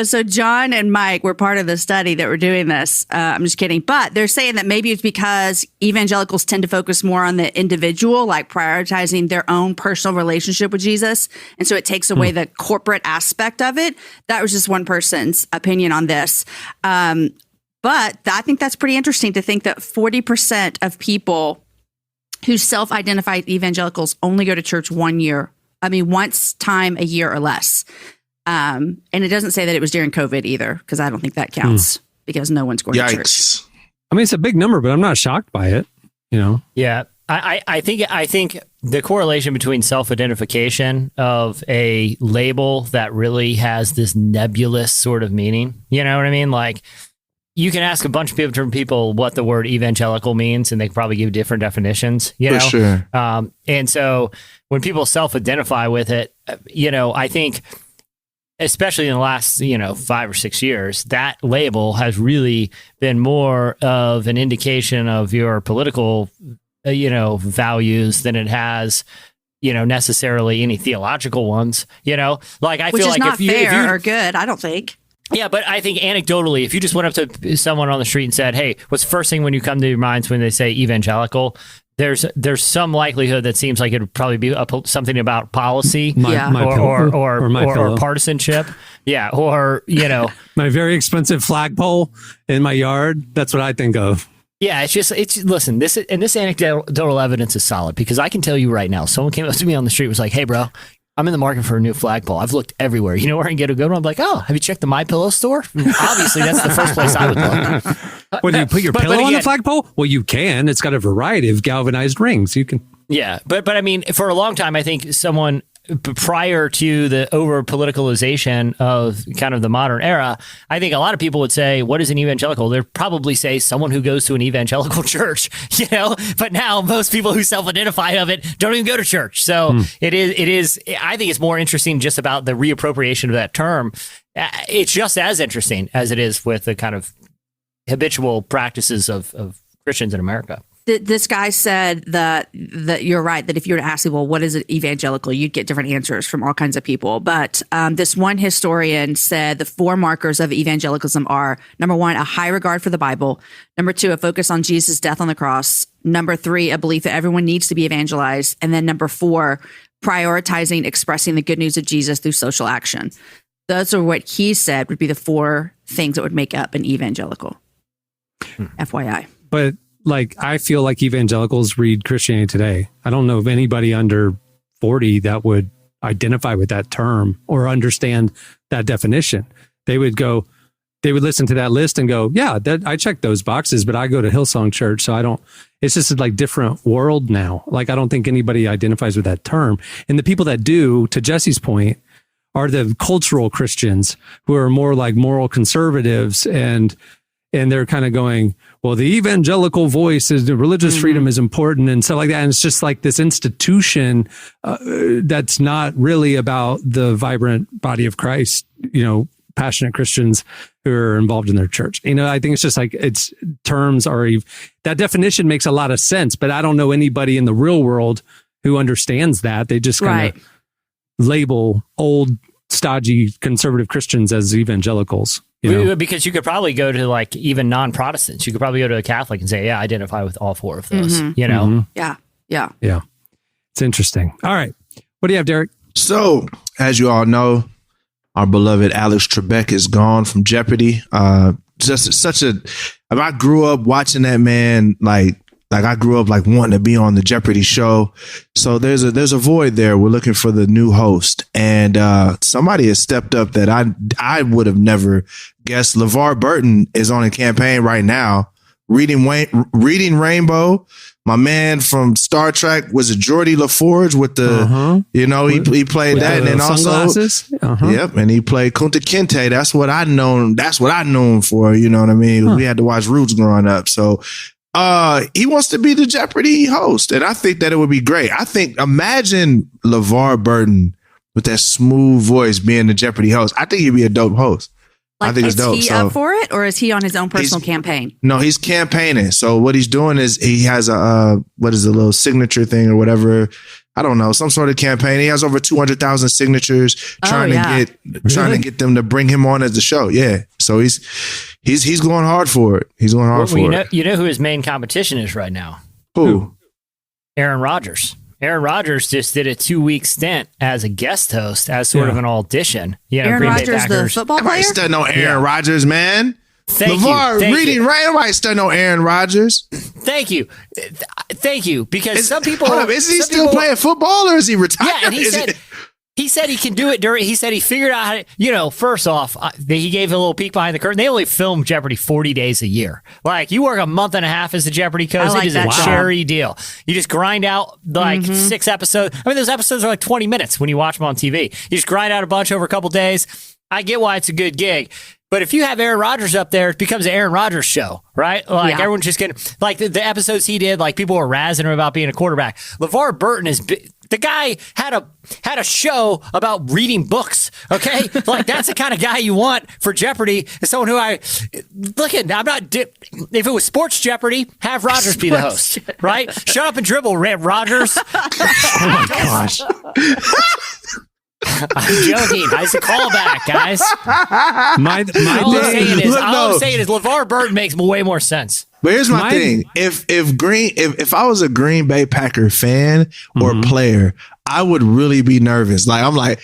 Speaker 4: So John and Mike were part of the study that were doing this. I'm just kidding. But they're saying that maybe it's because evangelicals tend to focus more on the individual, like prioritizing their own personal relationship with Jesus. And so it takes away the corporate aspect of it. That was just one person's opinion on this. But I think that's pretty interesting to think that 40% of people who self-identify evangelicals only go to church once time a year or less. And it doesn't say that it was during COVID either, because I don't think that counts because no one's going to church.
Speaker 2: I mean, it's a big number, but I'm not shocked by it, you know?
Speaker 3: Yeah. I think the correlation between self-identification of a label that really has this nebulous sort of meaning, you know what I mean? Like, you can ask a bunch of different people what the word evangelical means, and they can probably give different definitions, you know?
Speaker 5: For sure.
Speaker 3: And so when people self-identify with it, you know, I think, especially in the last, 5 or 6 years, that label has really been more of an indication of your political, values than it has, necessarily any theological ones, like I
Speaker 4: Which
Speaker 3: feel
Speaker 4: is
Speaker 3: like
Speaker 4: not
Speaker 3: if you,
Speaker 4: fair or good, I don't think.
Speaker 3: Yeah, but I think anecdotally, if you just went up to someone on the street and said, "Hey, what's the first thing when you come to your minds when they say evangelical?" There's some likelihood that seems like it would probably be something about policy, or partisanship, or
Speaker 2: my very expensive flagpole in my yard. That's what I think of.
Speaker 3: Yeah, listen, this anecdotal evidence is solid because I can tell you right now, someone came up to me on the street and was like, "Hey, bro, I'm in the market for a new flagpole. I've looked everywhere. You know where I can get a good one?" I'm like, "Oh, have you checked the MyPillow store?" Obviously, that's the first place I would look.
Speaker 2: What, do you put your pillow on the flagpole? Well, you can. It's got a variety of galvanized rings. You can.
Speaker 3: Yeah, but I mean, for a long time, I think someone prior to the over politicalization of kind of the modern era, I think a lot of people would say, "What is an evangelical?" They'd probably say someone who goes to an evangelical church, But now most people who self-identify of it don't even go to church. So it is. I think it's more interesting just about the reappropriation of that term. It's just as interesting as it is with the kind of habitual practices of Christians in America.
Speaker 4: This guy said that you're right, that if you were to ask people, what is it evangelical, you'd get different answers from all kinds of people. But this one historian said the 4 markers of evangelicalism are, number 1, a high regard for the Bible. Number 2, a focus on Jesus' death on the cross. Number 3, a belief that everyone needs to be evangelized. And then number 4, prioritizing expressing the good news of Jesus through social action. Those are what he said would be the 4 things that would make up an evangelical. FYI.
Speaker 2: But like, I feel like evangelicals read Christianity Today. I don't know of anybody under 40 that would identify with that term or understand that definition. They would listen to that list and go, yeah, I check those boxes, but I go to Hillsong Church. So I don't, it's just like different world now. Like, I don't think anybody identifies with that term. And the people that do, to Jesse's point, are the cultural Christians who are more like moral conservatives, and they're kind of going, well, the evangelical voice is the religious freedom is important and stuff like that. And it's just like this institution that's not really about the vibrant body of Christ, passionate Christians who are involved in their church. I think it's just like that definition makes a lot of sense, but I don't know anybody in the real world who understands that. They just kind of label old, stodgy, conservative Christians as evangelicals.
Speaker 3: Because you could probably go to like even non-Protestants. You could probably go to a Catholic and say, yeah, I identify with all 4 of those,
Speaker 4: Yeah.
Speaker 2: It's interesting. All right. What do you have, Derek?
Speaker 5: So, as you all know, our beloved Alex Trebek is gone from Jeopardy. I grew up watching that man, like I grew up like wanting to be on the Jeopardy show. So there's a void there. We're looking for the new host, and somebody has stepped up that I would have never guessed. LeVar Burton is on a campaign right now, reading Rainbow. My man from Star Trek was a Geordie LaForge with the, he played with that, and then
Speaker 2: sunglasses.
Speaker 5: Yep, and he played Kunta Kinte. That's what I know him for. You know what I mean? We had to watch Roots growing up, so. He wants to be the Jeopardy host, and I think that it would be great. Imagine LeVar Burton with that smooth voice being the Jeopardy host. I think he'd be a dope host. I think it's dope.
Speaker 4: Is he up for it, or is he on his own personal campaign?
Speaker 5: No, he's campaigning. So what he's doing is he has a little signature thing or whatever. I don't know, some sort of campaign. He has over 200,000 signatures trying to get them to bring him on as the show. Yeah. So he's going hard for it. He's going hard for it.
Speaker 3: You know who his main competition is right now?
Speaker 5: Who?
Speaker 3: Aaron Rodgers. Aaron Rodgers just did a 2-week stint as a guest host, as sort of an audition.
Speaker 4: Aaron Rodgers, the football player?
Speaker 5: Everybody studying on Aaron Rodgers, man.
Speaker 3: Thank
Speaker 5: LeVar,
Speaker 3: you.
Speaker 5: Right? Everybody studying on Aaron Rodgers.
Speaker 3: Thank you. Because some people...
Speaker 5: Hold up, is he still playing football, or is he retired?
Speaker 3: Yeah, and he said he can do it he said he figured out how to, first off, he gave a little peek behind the curtain. They only film Jeopardy 40 days a year. Like, you work a month and a half as the Jeopardy host. It is a cherry deal. You just grind out like 6 episodes. I mean, those episodes are like 20 minutes when you watch them on TV. You just grind out a bunch over a couple days. I get why it's a good gig. But if you have Aaron Rodgers up there, it becomes an Aaron Rodgers show, right? Like, everyone's just getting, like, the episodes he did, like, people were razzing him about being a quarterback. LeVar Burton the guy had a show about reading books, okay? Like, that's the kind of guy you want for Jeopardy. Someone who if it was Sports Jeopardy, have Rodgers be the host, right? Shut up and dribble, Rodgers.
Speaker 5: Oh, my gosh.
Speaker 3: I'm joking. It's a callback, guys. All I'm saying is LeVar Burton makes way more sense.
Speaker 5: But here's my thing: if I was a Green Bay Packer fan or player, I would really be nervous. Like, I'm like,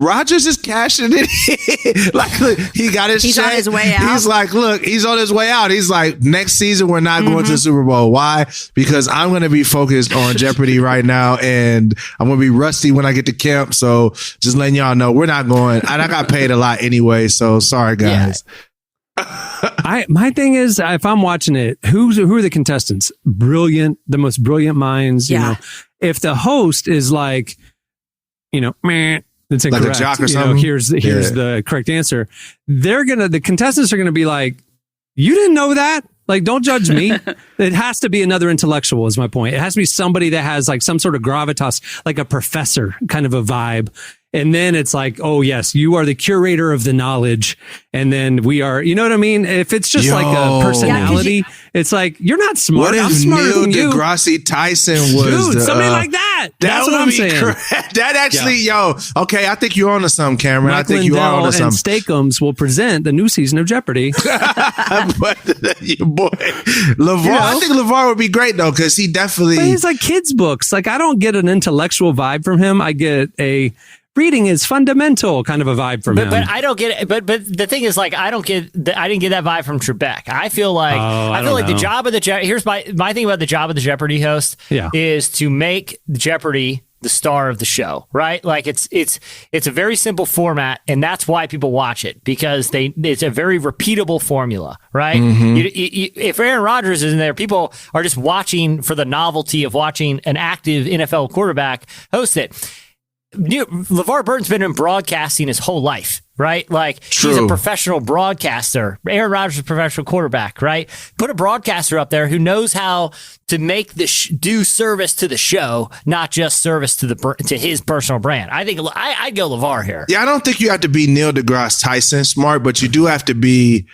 Speaker 5: Rodgers is cashing it. Like, look, he got his.
Speaker 4: He's
Speaker 5: check.
Speaker 4: on his way out.
Speaker 5: He's like, look, he's on his way out. He's like, next season we're not going to the Super Bowl. Why? Because I'm going to be focused on Jeopardy right now, and I'm going to be rusty when I get to camp. So just letting y'all know, we're not going. And I got paid a lot anyway. So sorry, guys.
Speaker 2: Yeah. My thing is, if I'm watching it, who are the contestants? Brilliant, the most brilliant minds. You know, if the host is like, meh. That's incorrect.
Speaker 5: Like a jock or something.
Speaker 2: Here's the correct answer. The contestants are gonna be like, you didn't know that? Like, don't judge me. It has to be another intellectual, is my point. It has to be somebody that has like some sort of gravitas, like a professor kind of a vibe. And then it's like, oh yes, you are the curator of the knowledge. And then we are, you know what I mean? If it's just like a personality, it's like, you're not smart.
Speaker 5: What
Speaker 2: I'm
Speaker 5: if
Speaker 2: smarter
Speaker 5: Neil
Speaker 2: than you.
Speaker 5: deGrasse Tyson was
Speaker 2: Dude, somebody like that. That's what I'm saying.
Speaker 5: That actually, okay, I think you're onto something, Cameron.
Speaker 2: Mike
Speaker 5: I think you are
Speaker 2: Lindell
Speaker 5: onto
Speaker 2: and
Speaker 5: something.
Speaker 2: Steakums will present the new season of Jeopardy.
Speaker 5: But your boy LeVar, I think LeVar would be great though, because he definitely.
Speaker 2: But he's like kids' books. Like, I don't get an intellectual vibe from him. I get a reading is fundamental kind of a vibe from him.
Speaker 3: But I don't get it. But the thing is, like, I didn't get that vibe from Trebek. I feel like the job of the here's my thing about the job of the Jeopardy host is to make Jeopardy the star of the show, right? Like it's a very simple format, and that's why people watch it, because it's a very repeatable formula, right? If Aaron Rodgers is in there, people are just watching for the novelty of watching an active NFL quarterback host it. LeVar Burton's been in broadcasting his whole life, right? Like, he's a professional broadcaster. Aaron Rodgers is a professional quarterback, right? Put a broadcaster up there who knows how to make do service to the show, not just service to his personal brand. I think I'd go LeVar here.
Speaker 5: Yeah, I don't think you have to be Neil deGrasse Tyson smart, but you do have to be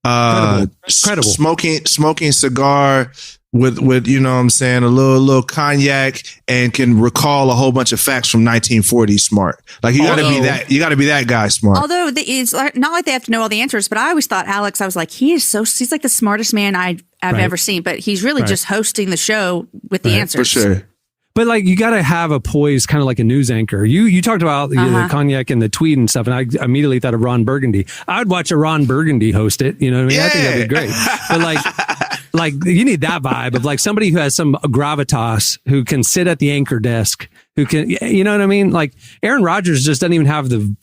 Speaker 5: credible. Smoking cigar with you know what I'm saying, a little cognac, and can recall a whole bunch of facts from 1940 smart. Like, you got to be that guy smart.
Speaker 4: Although it's not like they have to know all the answers, but I always thought Alex, I was like, he's like the smartest man I've ever seen, but he's really just hosting the show with the answers.
Speaker 5: For sure.
Speaker 2: But like, you got to have a poise, kind of like a news anchor. You talked about the cognac and the tweed and stuff, and I immediately thought of Ron Burgundy. I'd watch a Ron Burgundy host it. You know what I mean? I think that'd be great. But like you need that vibe of like somebody who has some gravitas, who can sit at the anchor desk, who can, you know what I mean? Like, Aaron Rodgers just doesn't even have the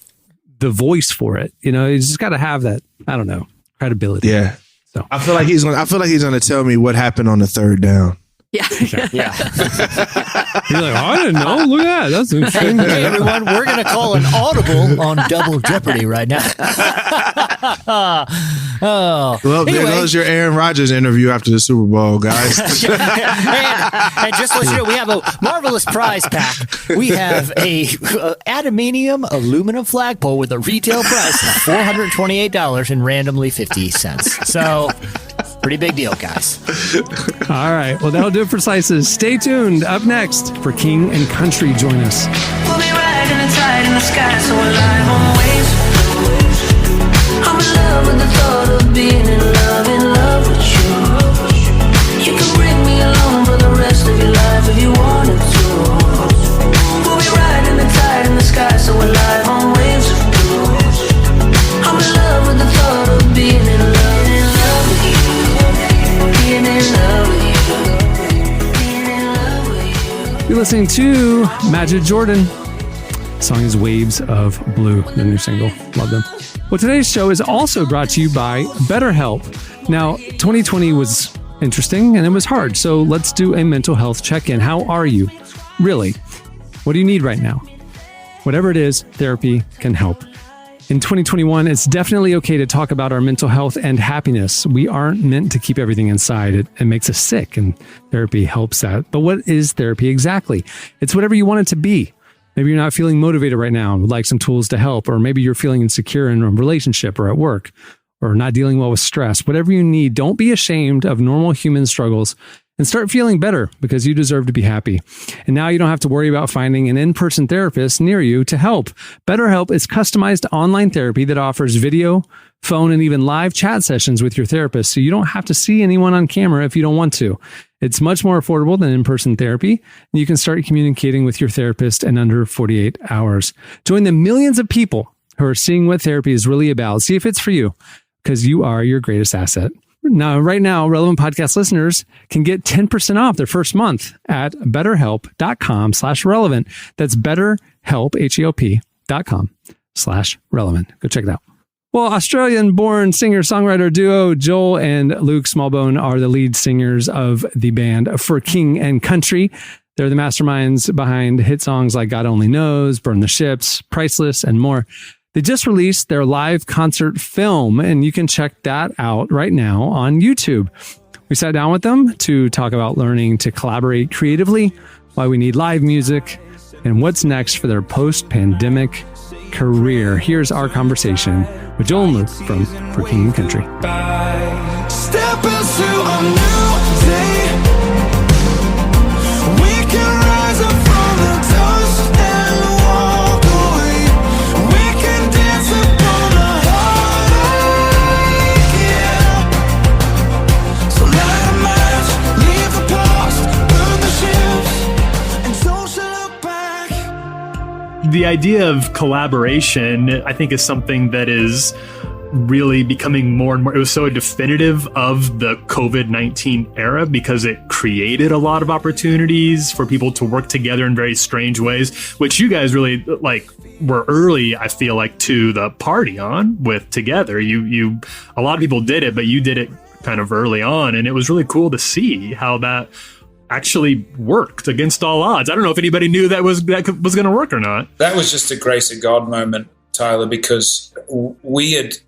Speaker 2: voice for it. You know, he's just got to have that, I don't know, credibility.
Speaker 5: Yeah.
Speaker 2: So
Speaker 5: I feel like he's gonna tell me what happened on the third down.
Speaker 4: Yeah.
Speaker 2: You're like, I didn't know. Look at that. That's interesting.
Speaker 3: Hey, everyone, we're going to call an audible on Double Jeopardy right now.
Speaker 5: Well, there goes your Aaron Rodgers interview after the Super Bowl, guys.
Speaker 3: and just to let you know, we have a marvelous prize pack. We have a adamantium aluminum flagpole with a retail price of $428 and randomly 50 cents. So, pretty big deal, guys.
Speaker 2: All right. Well, that'll do it for Slices. Stay tuned. Up next, for King and Country, join us.
Speaker 9: We'll be riding a tide in the sky, so alive on waves. I'm in love with the thought of being in love with you. You can bring me along for the rest of your life if you wanted to. We'll be riding the tide in the sky, so alive on waves of blue. I'm in love with the thought of being in love with you. Being in love with you. Being in love with you.
Speaker 2: You're listening to Majid Jordan. The song is Waves of Blue, the new single. Love them. Well, today's show is also brought to you by BetterHelp. Now, 2020 was interesting and it was hard, so let's do a mental health check-in. How are you? Really? What do you need right now? Whatever it is, therapy can help. In 2021, it's definitely okay to talk about our mental health and happiness. We aren't meant to keep everything inside. It makes us sick, and therapy helps that. But what is therapy exactly? It's whatever you want it to be. Maybe you're not feeling motivated right now and would like some tools to help, or maybe you're feeling insecure in a relationship or at work, or not dealing well with stress. Whatever you need, don't be ashamed of normal human struggles and start feeling better, because you deserve to be happy. And now you don't have to worry about finding an in-person therapist near you to help. BetterHelp is customized online therapy that offers video, phone, and even live chat sessions with your therapist, so you don't have to see anyone on camera if you don't want to. It's much more affordable than in-person therapy, and you can start communicating with your therapist in under 48 hours. Join the millions of people who are seeing what therapy is really about. See if it's for you, because you are your greatest asset. Now, right now, Relevant Podcast listeners can get 10% off their first month at betterhelp.com/relevant. That's betterhelp, HELP.com/relevant. Go check it out. Well, Australian-born singer-songwriter duo Joel and Luke Smallbone are the lead singers of the band For King and Country. They're the masterminds behind hit songs like God Only Knows, Burn the Ships, Priceless, and more. They just released their live concert film, and you can check that out right now on YouTube. We sat down with them to talk about learning to collaborate creatively, why we need live music, and what's next for their post-pandemic career. Here's our conversation with Joel and Luke from For King and Country.
Speaker 7: Step into a new day. We can rise up from the dust and walk away. We can dance upon the heartache, yeah. So light a match, leave the past, burn the ships, and don't you look back.
Speaker 10: The idea of collaboration, I think, is something that is really becoming more and more. It was so definitive of the COVID-19 era because it created a lot of opportunities for people to work together in very strange ways, which you guys really were early, I feel like, to the party on with together. You a lot of people did it, but you did it kind of early on, and it was really cool to see how that actually worked against all odds. I don't know if anybody knew that was going to work or not.
Speaker 11: That was just a grace of God moment, Tyler, because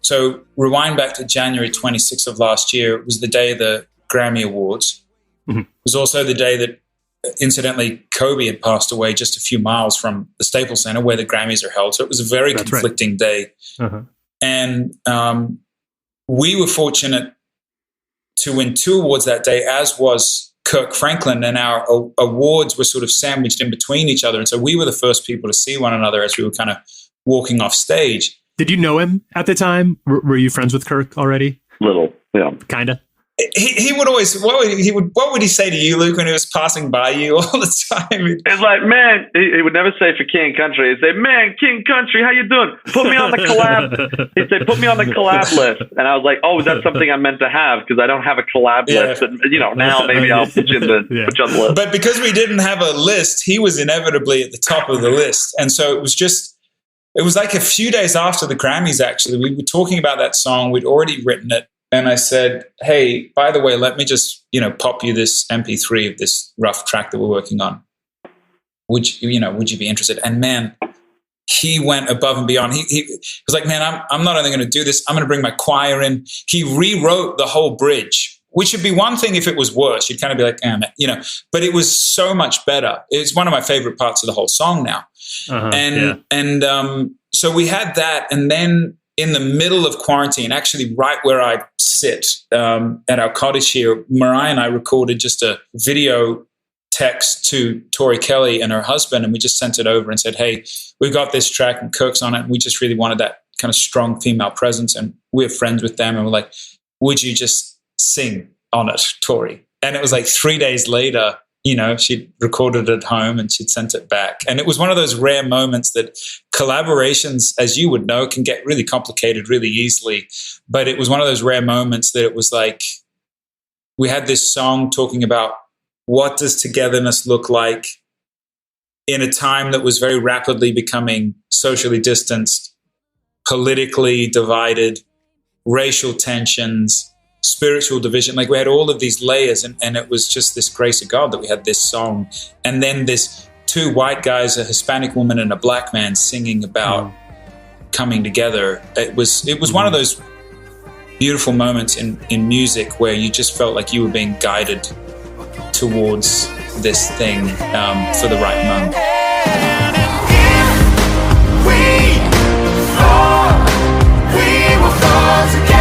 Speaker 11: so rewind back to January 26th of last year. It was the day of the Grammy Awards. Mm-hmm. It was also the day that, incidentally, Kobe had passed away just a few miles from the Staples Center where the Grammys are held. So it was a very conflicting day. Uh-huh. And we were fortunate to win 2 awards that day, as was Kirk Franklin, and our awards were sort of sandwiched in between each other. And so we were the first people to see one another as we were kind of walking off stage.
Speaker 10: Did you know him at the time? Were you friends with Kirk already?
Speaker 12: Little, yeah.
Speaker 10: Kinda.
Speaker 11: He would always, what would he say to you, Luke, when he was passing by you all the time?
Speaker 12: It's like, man, he would never say For King Country. He'd say, man, King Country, how you doing? Put me on the collab. He'd say, put me on the collab list. And I was like, oh, that's something I meant to have because I don't have a collab list. And, now maybe I'll put you, put you on the list.
Speaker 11: But because we didn't have a list, he was inevitably at the top of the list. And so it was like a few days after the Grammys, actually. We were talking about that song. We'd already written it. And I said, hey, by the way, let me just, pop you this MP3 of this rough track that we're working on. Would you be interested? And man, he went above and beyond. He was like, man, I'm not only going to do this, I'm going to bring my choir in. He rewrote the whole bridge, which would be one thing if it was worse. You'd kind of be like, but it was so much better. It's one of my favorite parts of the whole song now. Uh-huh, so we had that. And then in the middle of quarantine, actually right where I sit at our cottage here, Mariah and I recorded just a video text to Tori Kelly and her husband, and we just sent it over and said, hey, we've got this track and Kirk's on it, and we just really wanted that kind of strong female presence, and we're friends with them, and we're like, would you just sing on it, Tori? And it was like 3 days later, she'd recorded it at home and she'd sent it back. And it was one of those rare moments that collaborations, as you would know, can get really complicated really easily. But it was one of those rare moments that it was like, we had this song talking about what does togetherness look like in a time that was very rapidly becoming socially distanced, politically divided, racial tensions, spiritual division. Like we had all of these layers, and it was just this grace of God that we had this song. And then this 2 white guys, a Hispanic woman and a black man, singing about coming together. It was one of those beautiful moments in music where you just felt like you were being guided towards this thing for the right moment.
Speaker 7: We will fall together.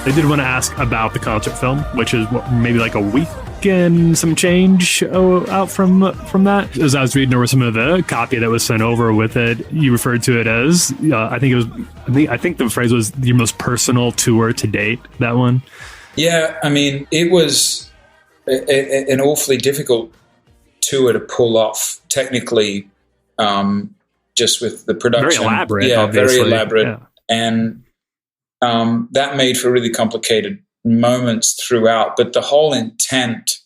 Speaker 10: I did want to ask about the concert film, which is maybe like a week and some change out from that. As I was reading over some of the copy that was sent over with it, you referred to it as I think the phrase was your most personal tour to date. That one.
Speaker 11: Yeah, I mean, it was an awfully difficult tour to pull off technically, just with the production.
Speaker 10: Very elaborate,
Speaker 11: yeah,
Speaker 10: obviously.
Speaker 11: Very elaborate,
Speaker 10: yeah.
Speaker 11: And that made for really complicated moments throughout. But the whole intent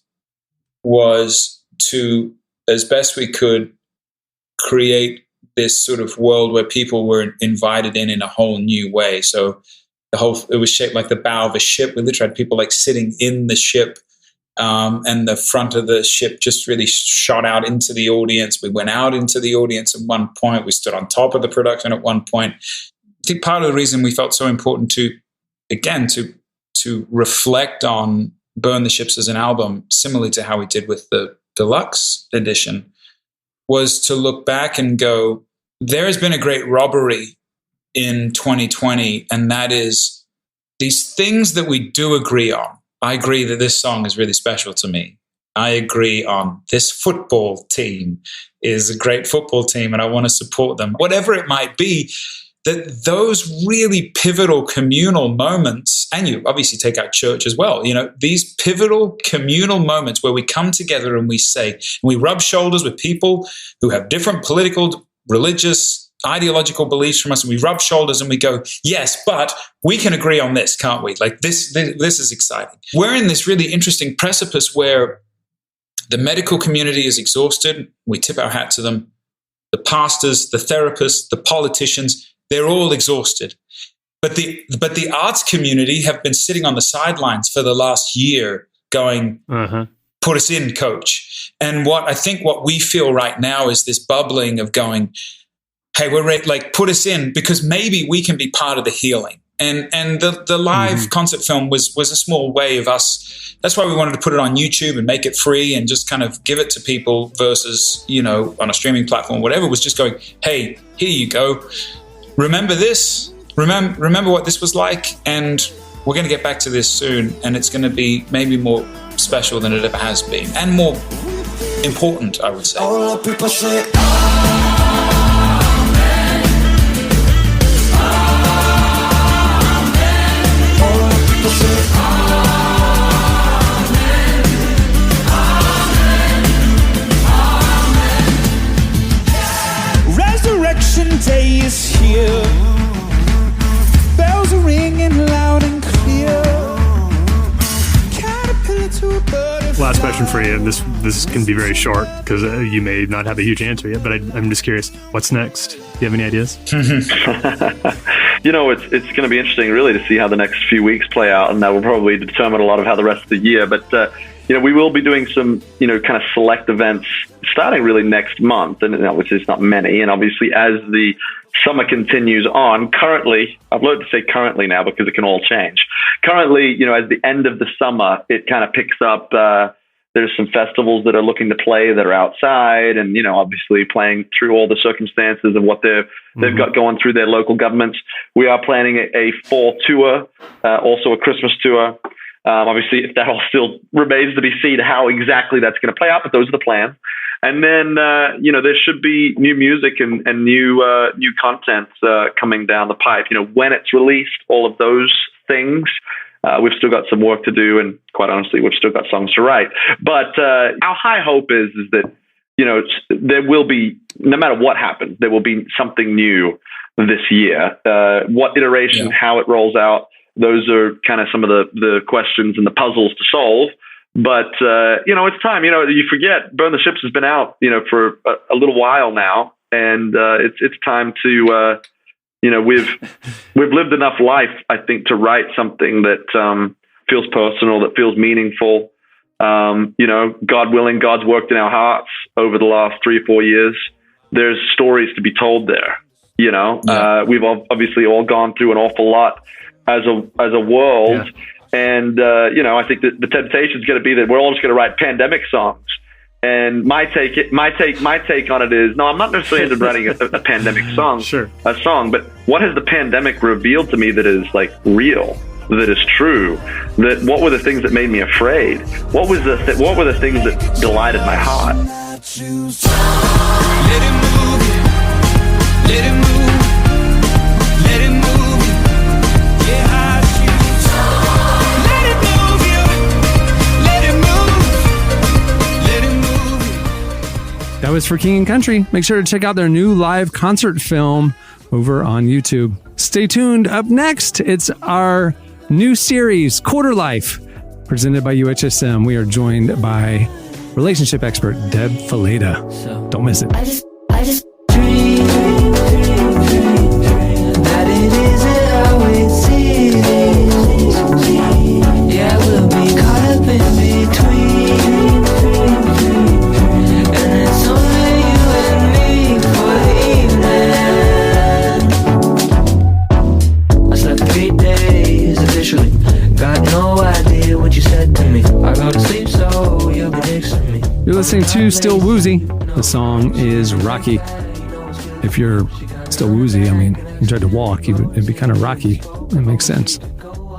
Speaker 11: was to, as best we could, create this sort of world where people were invited in a whole new way. So it was shaped like the bow of a ship. We literally had people like sitting in the ship, and the front of the ship just really shot out into the audience. We went out into the audience at one point. We stood on top of the production at one point. I think part of the reason we felt so important to reflect on Burn the Ships as an album, similarly to how we did with the deluxe edition, was to look back and go, there has been a great robbery in 2020, and that is these things that we do agree on. I agree that this song is really special to me. I agree on this football team is a great football team and I want to support them. Whatever it might be, that those really pivotal communal moments, and you obviously take out church as well, these pivotal communal moments where we come together and we say, and we rub shoulders with people who have different political, religious, ideological beliefs from us, and we rub shoulders and we go, yes, but we can agree on this, can't we? Like this is exciting. We're in this really interesting precipice where the medical community is exhausted. We tip our hat to them. The pastors, the therapists, the politicians, they're all exhausted. But the arts community have been sitting on the sidelines for the last year going, put us in, coach. And what we feel right now is this bubbling of going, hey, we're ready, like put us in, because maybe we can be part of the healing. And the live concert film was a small way of us. That's why we wanted to put it on YouTube and make it free and just kind of give it to people versus, on a streaming platform, whatever, was just going, hey, here you go. Remember this, remember what this was like. And we're going to get back to this soon. And it's going to be maybe more special than it ever has been and more important, I would say.
Speaker 7: All the people say,
Speaker 13: Resurrection day is here. Bells are ringing loud and clear. Caterpillar to a butterfly.
Speaker 10: Last question for you, and this can be very short because you may not have a huge answer yet, but I'm just curious, what's next? Do you have any ideas?
Speaker 12: It's going to be interesting really to see how the next few weeks play out, and that will probably determine a lot of how the rest of the year. But we will be doing some kind of select events starting really next month, and which is not many. And obviously, as the summer continues on, currently, I've learned to say currently now because it can all change. Currently, as the end of the summer, it kind of picks up. There's some festivals that are looking to play that are outside, and obviously playing through all the circumstances of what they've got going through their local governments. We are planning a fall tour, also a Christmas tour. Obviously, if that all still remains to be seen how exactly that's going to play out, but those are the plans. And then there should be new music and new content coming down the pipe. When it's released, all of those things. We've still got some work to do, and quite honestly, we've still got songs to write. But our high hope is that there will be, no matter what happens, there will be something new this year. What iteration, how it rolls out, those are kind of some of the questions and the puzzles to solve. But it's time. You forget Burn the Ships has been out for a little while now, and it's time to. We've lived enough life, I think, to write something that feels personal, that feels meaningful. God willing, God's worked in our hearts over the last 3 or 4 years. There's stories to be told there. We've obviously all gone through an awful lot as a world, and I think that the temptation is going to be that we're all just going to write pandemic songs. And my take on it is, no, I'm not necessarily into writing a pandemic song, a song, but what has the pandemic revealed to me that is like real, that is true? That what were the things that made me afraid? What were the things that delighted my heart?
Speaker 7: let it move you, let it move.
Speaker 2: That was for King and Country. Make sure to check out their new live concert film over on YouTube. Stay tuned. Up next, it's our new series, Quarter Life, presented by UHSM. We are joined by relationship expert Deb Fileta. Don't miss it.
Speaker 9: I just dream that it isn't how it seems. what you said to me. I go to sleep so you'll be next to me.
Speaker 2: You're listening to Still Woozy. The song is Rocky. If you're still woozy, I mean, you tried to walk, it'd be kind of rocky. That makes sense.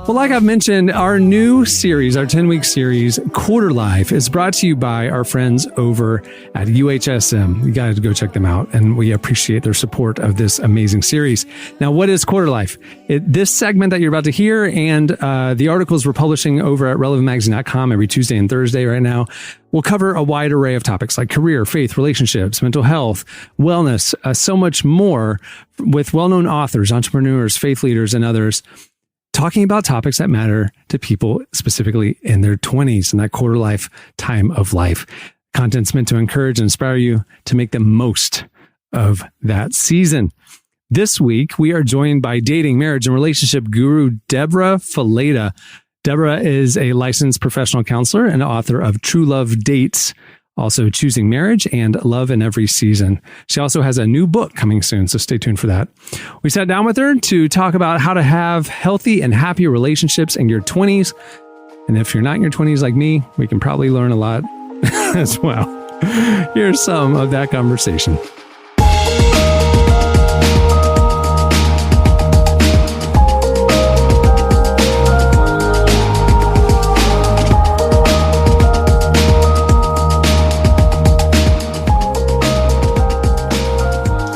Speaker 2: Well, like I've mentioned, our new series, our 10-week series, Quarter Life, is brought to you by our friends over at UHSM. You got to go check them out, and we appreciate their support of this amazing series. Now, what is Quarter Life? This segment that you're about to hear and the articles we're publishing over at relevantmagazine.com every Tuesday and Thursday right now will cover a wide array of topics like career, faith, relationships, mental health, wellness, so much more with well-known authors, entrepreneurs, faith leaders, and others, talking about topics that matter to people specifically in their 20s and that quarter life time of life. Content's meant to encourage and inspire you to make the most of that season. This week, we are joined by dating, marriage, and relationship guru Debra Fileta. Debra is a licensed professional counselor and author of True Love Dates, also Choosing Marriage and Love in Every Season. She also has a new book coming soon, so stay tuned for that. We sat down with her to talk about how to have healthy and happy relationships in your 20s. And if you're not in your 20s like me, we can probably learn a lot as well. Here's some of that conversation.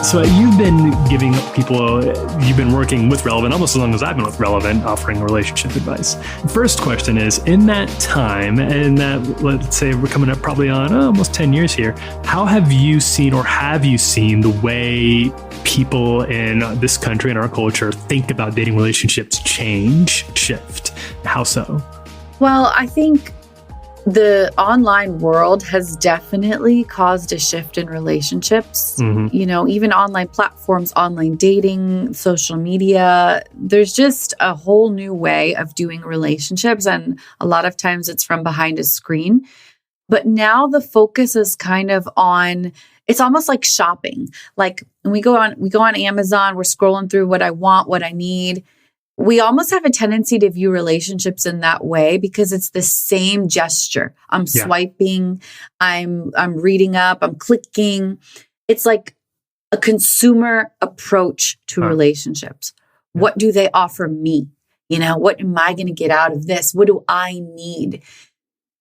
Speaker 10: So you've been giving people, you've been working with Relevant almost as long as I've been with Relevant, offering relationship advice. First question is, in that time, and that, let's say we're coming up probably on almost 10 years here, how have you seen the way people in this country and our culture think about dating relationships shift? How so?
Speaker 14: Well, I think the online world has definitely caused a shift in relationships. Mm-hmm. You know, even online platforms, online dating, social media, there's just a whole new way of doing relationships. And a lot of times it's from behind a screen. But now the focus is kind of on, it's almost like shopping. Like when we go on Amazon, we're scrolling through what I want, what I need. We almost have a tendency to view relationships in that way because it's the same gesture. I'm swiping, I'm reading up, I'm clicking. It's like a consumer approach to relationships. What do they offer me? You know, what am I going to get out of this? What do I need?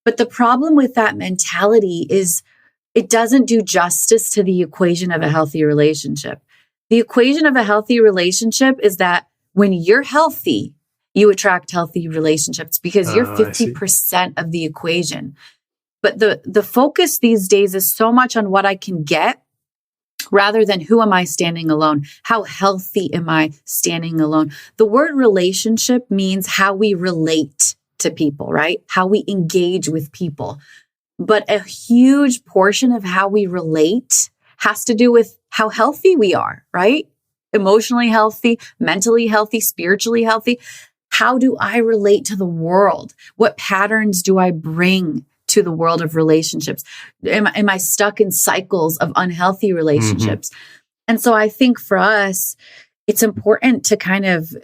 Speaker 14: But the problem with that mentality is it doesn't do justice to the equation of a healthy relationship. The equation of a healthy relationship is that when you're healthy, you attract healthy relationships because you're 50% of the equation. But the focus these days is so much on what I can get rather than who am I standing alone? How healthy am I standing alone? The word relationship means how we relate to people, right? How we engage with people. But a huge portion of how we relate has to do with how healthy we are, right? Emotionally healthy, mentally healthy, spiritually healthy. How do I relate to the world? What patterns do I bring to the world of relationships? Am I stuck in cycles of unhealthy relationships? Mm-hmm. And so I think for us, it's important to kind of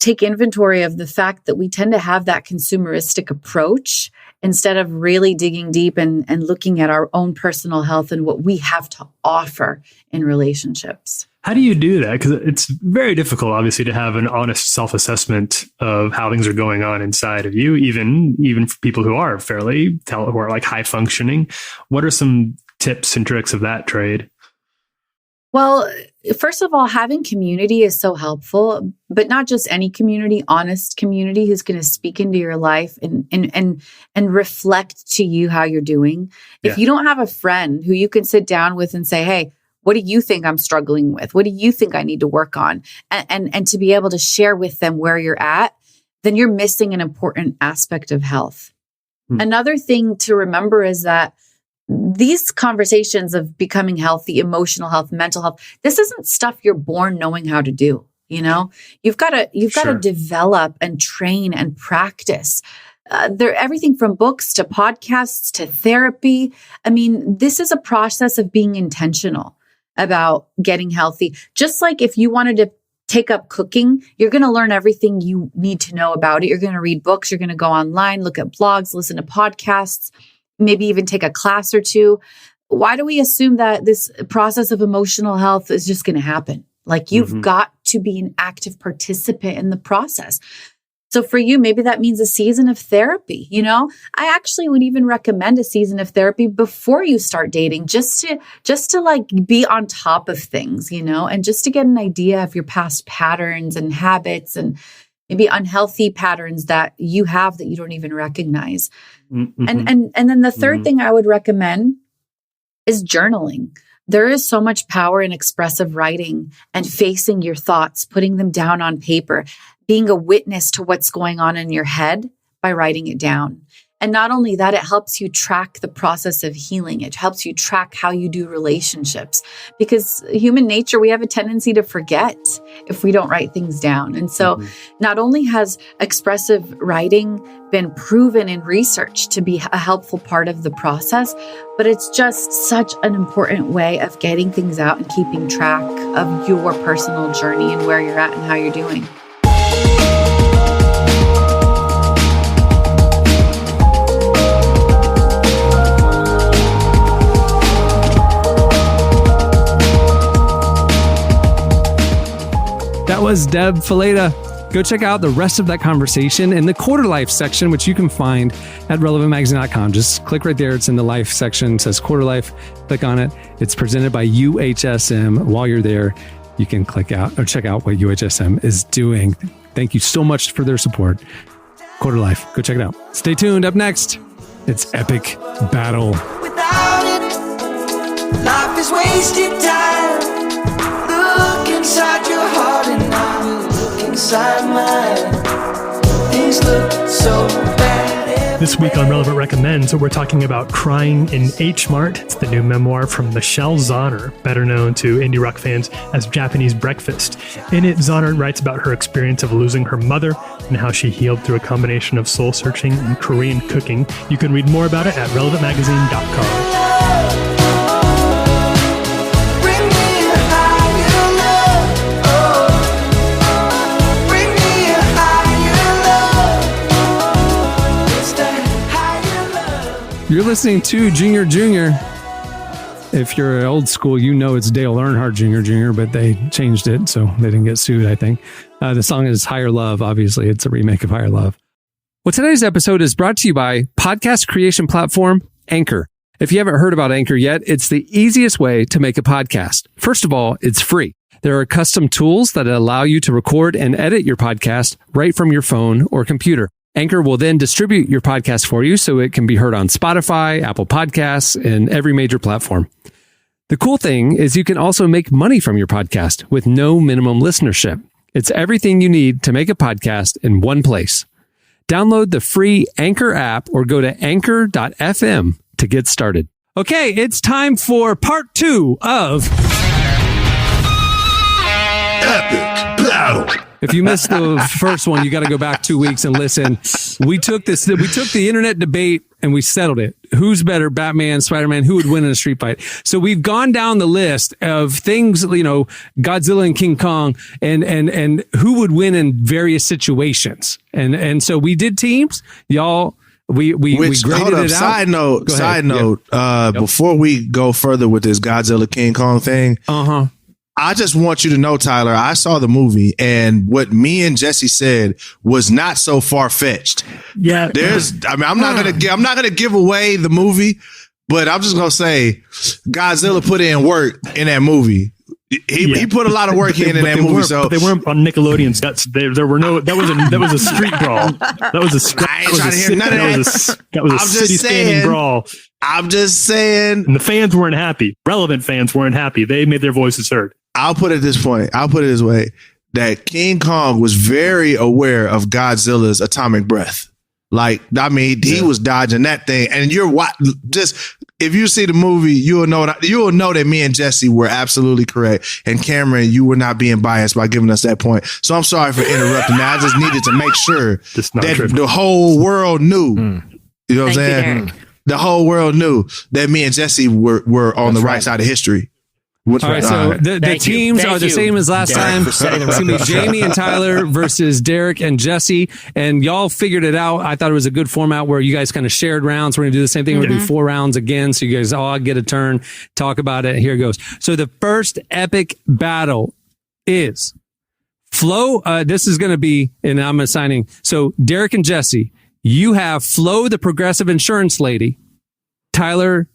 Speaker 14: take inventory of the fact that we tend to have that consumeristic approach instead of really digging deep and looking at our own personal health and what we have to offer in relationships.
Speaker 10: How do you do that? Because it's very difficult, obviously, to have an honest self-assessment of how things are going on inside of you, even for people who are who are like high functioning. What are some tips and tricks of that trade?
Speaker 14: Well, first of all, having community is so helpful, but not just any community, honest community who's going to speak into your life and reflect to you how you're doing. If you don't have a friend who you can sit down with and say, hey, what do you think I'm struggling with? What do you think I need to work on? And to be able to share with them where you're at, then you're missing an important aspect of health. Another thing to remember is that these conversations of becoming healthy, emotional health, mental health, this isn't stuff you're born knowing how to do. You know, you've got to develop and train and practice. Everything from books to podcasts to therapy. I mean, this is a process of being intentional about getting healthy. Just like if you wanted to take up cooking, you're going to learn everything you need to know about it. You're going to read books. You're going to go online, look at blogs, listen to podcasts, maybe even take a class or two. Why do we assume that this process of emotional health is just going to happen? Like, you've got to be an active participant in the process. So for you, maybe that means a season of therapy. You know, I actually would even recommend a season of therapy before you start dating, just to like be on top of things, you know, and just to get an idea of your past patterns and habits and maybe unhealthy patterns that you have that you don't even recognize. And then the third thing I would recommend is journaling. There is so much power in expressive writing and facing your thoughts, putting them down on paper, being a witness to what's going on in your head by writing it down. And not only that, it helps you track the process of healing. It helps you track how you do relationships, because human nature, we have a tendency to forget if we don't write things down. And so not only has expressive writing been proven in research to be a helpful part of the process, but it's just such an important way of getting things out and keeping track of your personal journey and where you're at and how you're doing.
Speaker 2: That was Deb Fileta. Go check out the rest of that conversation in the Quarter Life section, which you can find at relevantmagazine.com. Just click right there. It's in the Life section. It says Quarter Life. Click on it. It's presented by UHSM. While you're there, you can click out or check out what UHSM is doing. Thank you so much for their support. Quarter Life. Go check it out. Stay tuned. Up next, it's Epic Battle.
Speaker 7: Without it, life is wasted time. Look inside your heart and I will look inside mine. Things look so bad.
Speaker 10: This week on Relevant Recommends, we're talking about Crying in H Mart. It's the new memoir from Michelle Zauner, better known to indie rock fans as Japanese Breakfast. In it, Zauner writes about her experience of losing her mother and how she healed through a combination of soul searching and Korean cooking. You can read more about it at relevantmagazine.com.
Speaker 2: You're listening to Junior Junior. If you're old school, you know it's Dale Earnhardt Jr., but they changed it, so they didn't get sued, I think. The song is Higher Love. Obviously, it's a remake of Higher Love. Well, today's episode is brought to you by podcast creation platform Anchor. If you haven't heard about Anchor yet, it's the easiest way to make a podcast. First of all, it's free. There are custom tools that allow you to record and edit your podcast right from your phone or computer. Anchor will then distribute your podcast for you so it can be heard on Spotify, Apple Podcasts, and every major platform. The cool thing is you can also make money from your podcast with no minimum listenership. It's everything you need to make a podcast in one place. Download the free Anchor app or go to anchor.fm to get started. Okay, it's time for part 2 of Epic Battle. If you missed the first one, you got to go back 2 weeks and listen. We took the internet debate and we settled it. Who's better, Batman, Spider-Man? Who would win in a street fight? So we've gone down the list of things, you know, Godzilla and King Kong, and who would win in various situations. And so we did teams, y'all. We graded it out.
Speaker 5: Side note. Before we go further with this Godzilla King Kong thing, I just want you to know, Tyler, I saw the movie and what me and Jesse said was not so far fetched.
Speaker 10: Yeah.
Speaker 5: I'm not going to give away the movie, but I'm just going to say Godzilla put in work in that movie. He put a lot of work in that movie. So
Speaker 10: they weren't on Nickelodeon's guts. There were no. That was a street brawl. That was a. I ain't trying to hear none of that. That was a city standing brawl.
Speaker 5: I'm just saying.
Speaker 10: And the fans weren't happy. Relevant fans weren't happy. They made their voices heard.
Speaker 5: I'll put it this way, that King Kong was very aware of Godzilla's atomic breath. Like, I mean, he was dodging that thing. And if you see the movie, you'll know that me and Jesse were absolutely correct. And Cameron, you were not being biased by giving us that point. So I'm sorry for interrupting. I just needed to make sure that the whole world knew. You know what I'm saying? The whole world knew that me and Jesse were on the right side of history. Which
Speaker 2: All right, so the teams are the same as last time. It's going to be Jamie and Tyler versus Derek and Jesse. And y'all figured it out. I thought it was a good format where you guys kind of shared rounds. We're going to do the same thing. We're going to do 4 rounds again. So you guys all get a turn, talk about it. Here it goes. So the first epic battle is Flo. This is going to be, and I'm assigning. So Derek and Jesse, you have Flo, the progressive insurance lady. Tyler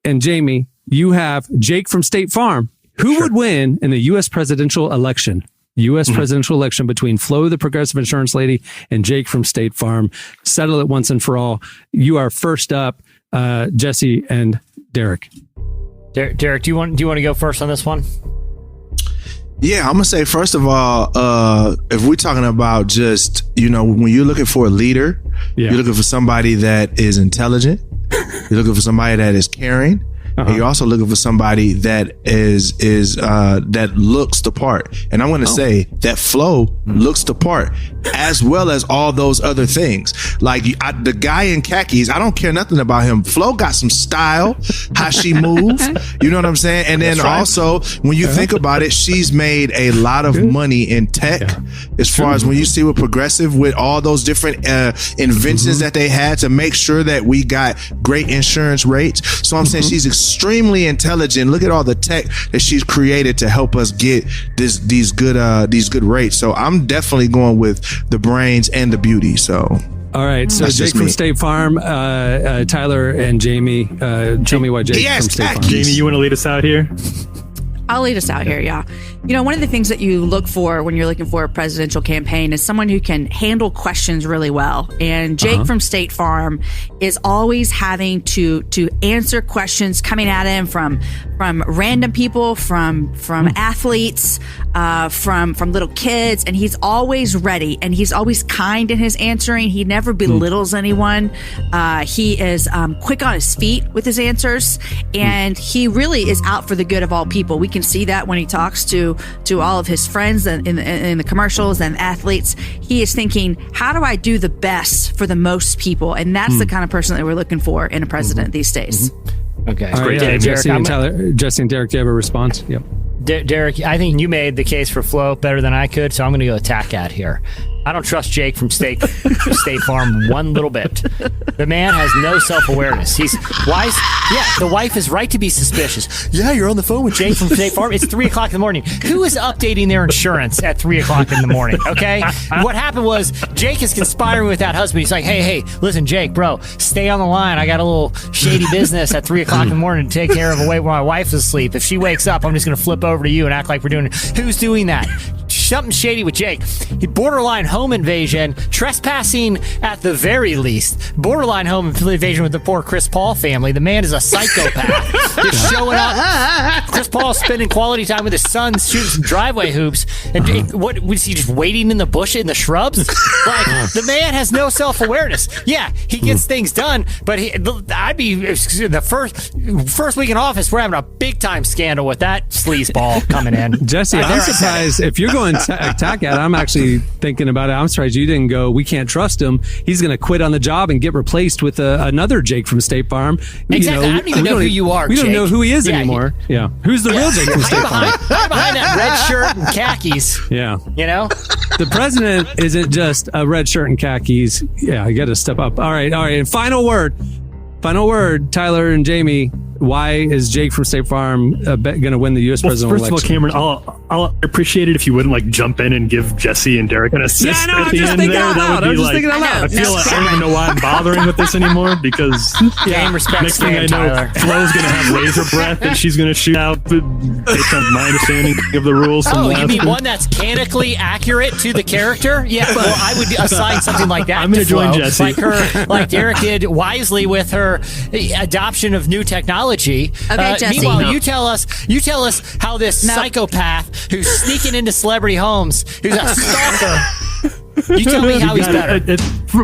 Speaker 2: and Jamie, you have Jake from State Farm. Who would win in the U.S. presidential election? U.S. presidential election between Flo, the progressive insurance lady, and Jake from State Farm. Settle it once and for all. You are first up, Jesse and Derek.
Speaker 3: Derek, do you want to go first on this one?
Speaker 5: Yeah, I'm gonna say first of all, if we're talking about just when you're looking for a leader, you're looking for somebody that is intelligent. You're looking for somebody that is caring. And you're also looking for somebody that is that looks the part. And I'm going to say that Flo looks the part, as well as all those other things. Like the guy in khakis, I don't care nothing about him. Flo got some style, how she moves. You know what I'm saying? And then also, when you think about it, she's made a lot of money in tech. As far as when you see with Progressive, with all those different inventions that they had to make sure that we got great insurance rates. So I'm saying she's extremely intelligent. Look at all the tech that she's created to help us get these good rates. So I'm definitely going with the brains and the beauty. So
Speaker 2: all right, so Jake from State Farm, Tyler and Jamie. Tell me why Jake from State Farm.
Speaker 10: Jamie, you want to lead us out here?
Speaker 4: I'll lead us out here, yeah. One of the things that you look for when you're looking for a presidential campaign is someone who can handle questions really well. And Jake from State Farm is always having to answer questions coming at him from random people, from athletes, from little kids, and he's always ready and he's always kind in his answering. He never belittles anyone. He is quick on his feet with his answers, and he really is out for the good of all people. We can see that when he talks to all of his friends in the commercials and athletes. He is thinking, how do I do the best for the most people? And that's the kind of person that we're looking for in a president these days.
Speaker 3: Okay.
Speaker 2: All right, Jesse and Tyler, Jesse and Derek, do you have a response? Yep.
Speaker 3: Derek, I think you made the case for Flo better than I could, so I'm going to go attack at here. I don't trust Jake from State Farm one little bit. The man has no self-awareness. He's wise. Yeah, the wife is right to be suspicious. Yeah, you're on the phone with Jake from State Farm. It's 3 o'clock in the morning. Who is updating their insurance at 3 o'clock in the morning? Okay. What happened was Jake is conspiring with that husband. He's like, hey, listen, Jake, bro, stay on the line. I got a little shady business at 3 o'clock in the morning to take care of away while my wife's asleep. If she wakes up, I'm just going to flip over to you and act like we're doing it. Who's doing that? Something shady with Jake. Borderline home invasion, trespassing at the very least. Borderline home invasion with the poor Chris Paul family. The man is a psychopath. Just showing up. Chris Paul spending quality time with his son, shooting some driveway hoops. And Jake, what was he just waiting in the bush, in the shrubs? Like, the man has no self-awareness. Yeah, he gets things done, but I'd be the first week in office. We're having a big time scandal with that sleazeball coming in.
Speaker 2: Jesse, I'm surprised if you're going attack at it. I'm actually thinking about it. I'm surprised you didn't go, we can't trust him. He's going to quit on the job and get replaced with another Jake from State Farm.
Speaker 3: Exactly. I don't even know who you are,
Speaker 2: We don't
Speaker 3: Jake.
Speaker 2: know who he is anymore. Yeah. Who's the real Jake from State Farm?
Speaker 3: I'm behind that red shirt and khakis.
Speaker 2: Yeah.
Speaker 3: The
Speaker 2: president isn't just a red shirt and khakis. Yeah, I got to step up. All right. And final word, Tyler and Jamie. Why is Jake from State Farm going to win the U.S. presidential election?
Speaker 10: First of all, Cameron, I'll appreciate it if you wouldn't jump in and give Jesse and Derek an assist at the end there. That would be I feel like I don't even know why I'm bothering with this anymore because next thing I know, Flo's going to have laser breath and she's going to shoot out based on my understanding of the rules.
Speaker 3: You mean one that's canonically accurate to the character? Yeah, well, I would assign something like that.
Speaker 10: I'm going to join Jesse,
Speaker 3: like Derek did wisely with her adoption of new technology. Okay,
Speaker 4: Jesse.
Speaker 3: Meanwhile, you tell us how this psychopath who's sneaking into celebrity homes, who's a stalker. You tell me how he's better.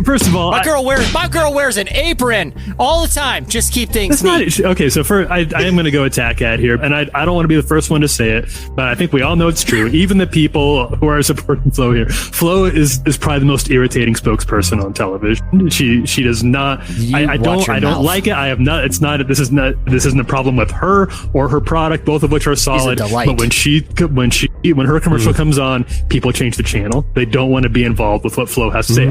Speaker 10: First of all,
Speaker 3: my girl wears an apron all the time. Just keep things
Speaker 10: neat. Okay, so I am going to go attack at here, and I don't want to be the first one to say it, but I think we all know it's true. Even the people who are supporting Flo here, Flo is probably the most irritating spokesperson on television. She does not. I don't like it. I have not. It's not. This isn't a problem with her or her product, both of which are solid. But when her commercial comes on, people change the channel. They don't want to be involved with what Flo has to say.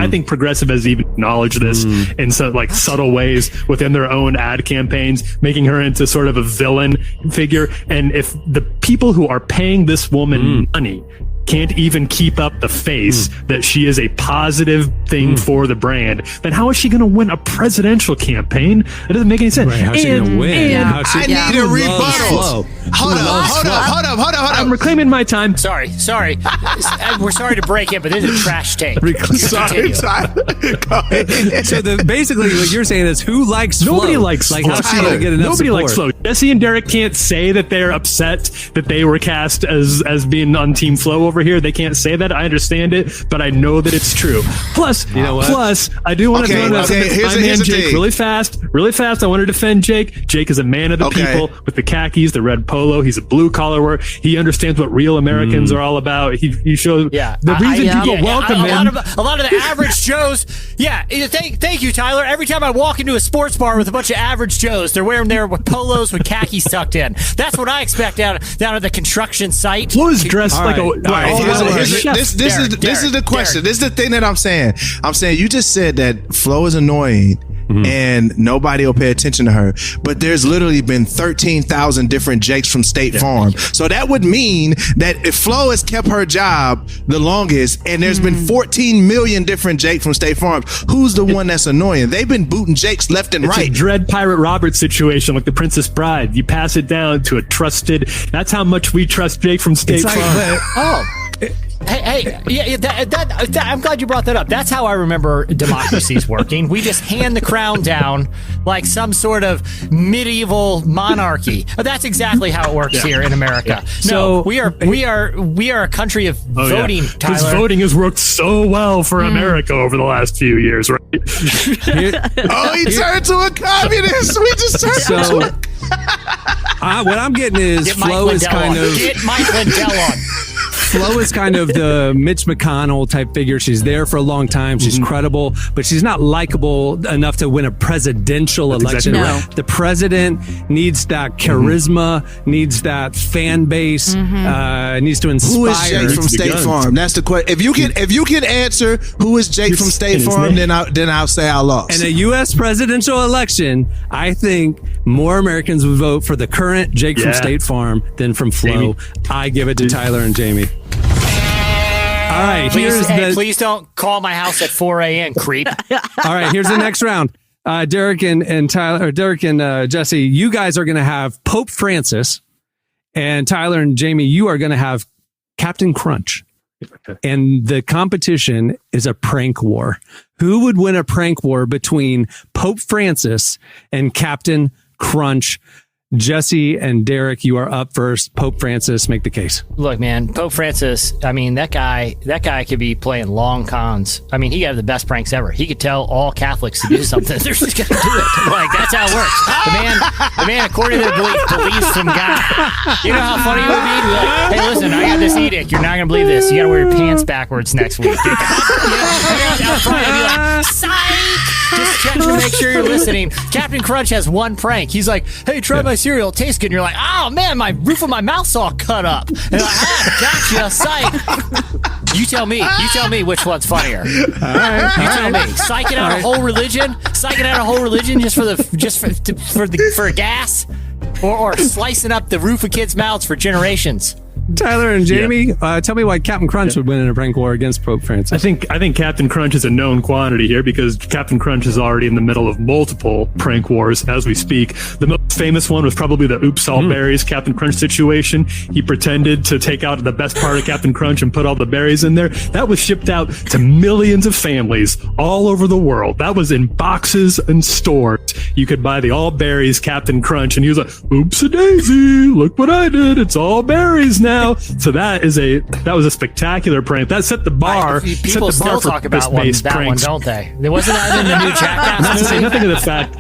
Speaker 10: I think Progressive has even acknowledged this in subtle ways within their own ad campaigns, making her into sort of a villain figure. And if the people who are paying this woman money can't even keep up the face that she is a positive thing for the brand, then how is she going to win a presidential campaign? It doesn't make any sense.
Speaker 2: Right, how's she going to win?
Speaker 5: I need a rebuttal. Hold up.
Speaker 10: I'm reclaiming my time.
Speaker 3: Sorry. We're sorry to break it, but this is a trash take.
Speaker 5: Sorry.
Speaker 2: So basically what you're saying is who likes Flo?
Speaker 10: Nobody likes
Speaker 2: Flo.
Speaker 10: How's she gonna get enough Nobody support? Likes Flo. Jesse and Derek can't say that they're upset that they were cast as being on Team Flo over here. They can't say that. I understand it, but I know that it's true. Plus,
Speaker 2: you know what?
Speaker 10: I do want to
Speaker 5: here's
Speaker 10: my man Jake really fast. I want to defend Jake. Jake is a man of the people with the khakis, the red polo. He's a blue collar worker. He understands what real Americans are all about. He shows the reason people welcome him.
Speaker 3: A lot of the average Joes. Yeah, thank you, Tyler. Every time I walk into a sports bar with a bunch of average Joes, they're wearing their polos with khakis tucked in. That's what I expect down at the construction site.
Speaker 10: Flo is dressed like a.
Speaker 5: This is the question. This is the thing that I'm saying. You just said that Flo is annoying and nobody will pay attention to her, but there's literally been 13,000 different Jakes from State Farm. So that would mean that if Flo has kept her job the longest and there's been 14 million different Jakes from State Farm, who's the one that's annoying? They've been booting Jakes left and right.
Speaker 10: It's a Dread Pirate Roberts situation like the Princess Bride. You pass it down to a trusted. That's how much we trust Jake from State Farm.
Speaker 3: Hey, I'm glad you brought that up. That's how I remember democracies working. We just hand the crown down like some sort of medieval monarchy. That's exactly how it works here in America. No, we are a country of voting, Tyler.
Speaker 10: Because voting has worked so well for America over the last few years, right?
Speaker 5: He turned to a communist. We just turned to
Speaker 2: what I'm getting is Flo is kind of
Speaker 3: get Mike Lindell on.
Speaker 2: Flo is kind of the Mitch McConnell type figure. She's there for a long time. She's credible, but she's not likable enough to win a presidential election.
Speaker 4: Exactly
Speaker 2: right. The president needs that charisma, needs that fan base, needs to inspire.
Speaker 5: Who is Jake from State Farm? That's the question. If you can answer who is Jake from State Farm, then I'll say I lost.
Speaker 2: In a U.S. presidential election, I think more Americans would vote for the current Jake from State Farm than from Flo.
Speaker 10: Jamie.
Speaker 2: I give it to Tyler and Jamie. All right,
Speaker 3: please don't call my house at 4 a.m., creep.
Speaker 2: All right, here's the next round. Derek and Tyler, or Derek and Jesse, you guys are going to have Pope Francis, and Tyler and Jamie, you are going to have Captain Crunch. And the competition is a prank war. Who would win a prank war between Pope Francis and Captain Crunch? Jesse and Derek, you are up first. Pope Francis, make the case.
Speaker 3: Look, man, Pope Francis, I mean, that guy could be playing long cons. I mean, he had the best pranks ever. He could tell all Catholics to do something. They're just going to do it. Like, that's how it works. The man, according to their belief, believes some guy. You know how funny it would be? Like, hey, listen, I got this edict. You're not going to believe this. You got to wear your pants backwards next week. I'll probably be like, psych! Just checking to make sure you're listening. Captain Crunch has one prank. He's like, hey, try my cereal. It tastes good. And you're like, oh, man, my roof of my mouth's all cut up. And you're like, gotcha, psych. You tell me which one's funnier. All right. You tell me. Psyching out a whole religion? Psyching out a whole religion for gas? Or slicing up the roof of kids' mouths for generations?
Speaker 2: Tyler and Jamie, tell me why Captain Crunch would win in a prank war against Pope Francis.
Speaker 10: I think Captain Crunch is a known quantity here because Captain Crunch is already in the middle of multiple prank wars as we speak. The most famous one was probably the Oops All Berries Captain Crunch situation. He pretended to take out the best part of Captain Crunch and put all the berries in there. That was shipped out to millions of families all over the world. That was in boxes and stores. You could buy the All Berries Captain Crunch, and he was like, oops-a-daisy, look what I did. It's all berries now. know. So that was a spectacular prank. That set the bar.
Speaker 3: People still talk about that one, don't they? Wasn't that in the new Jackass movie?
Speaker 10: Nothing of the fact.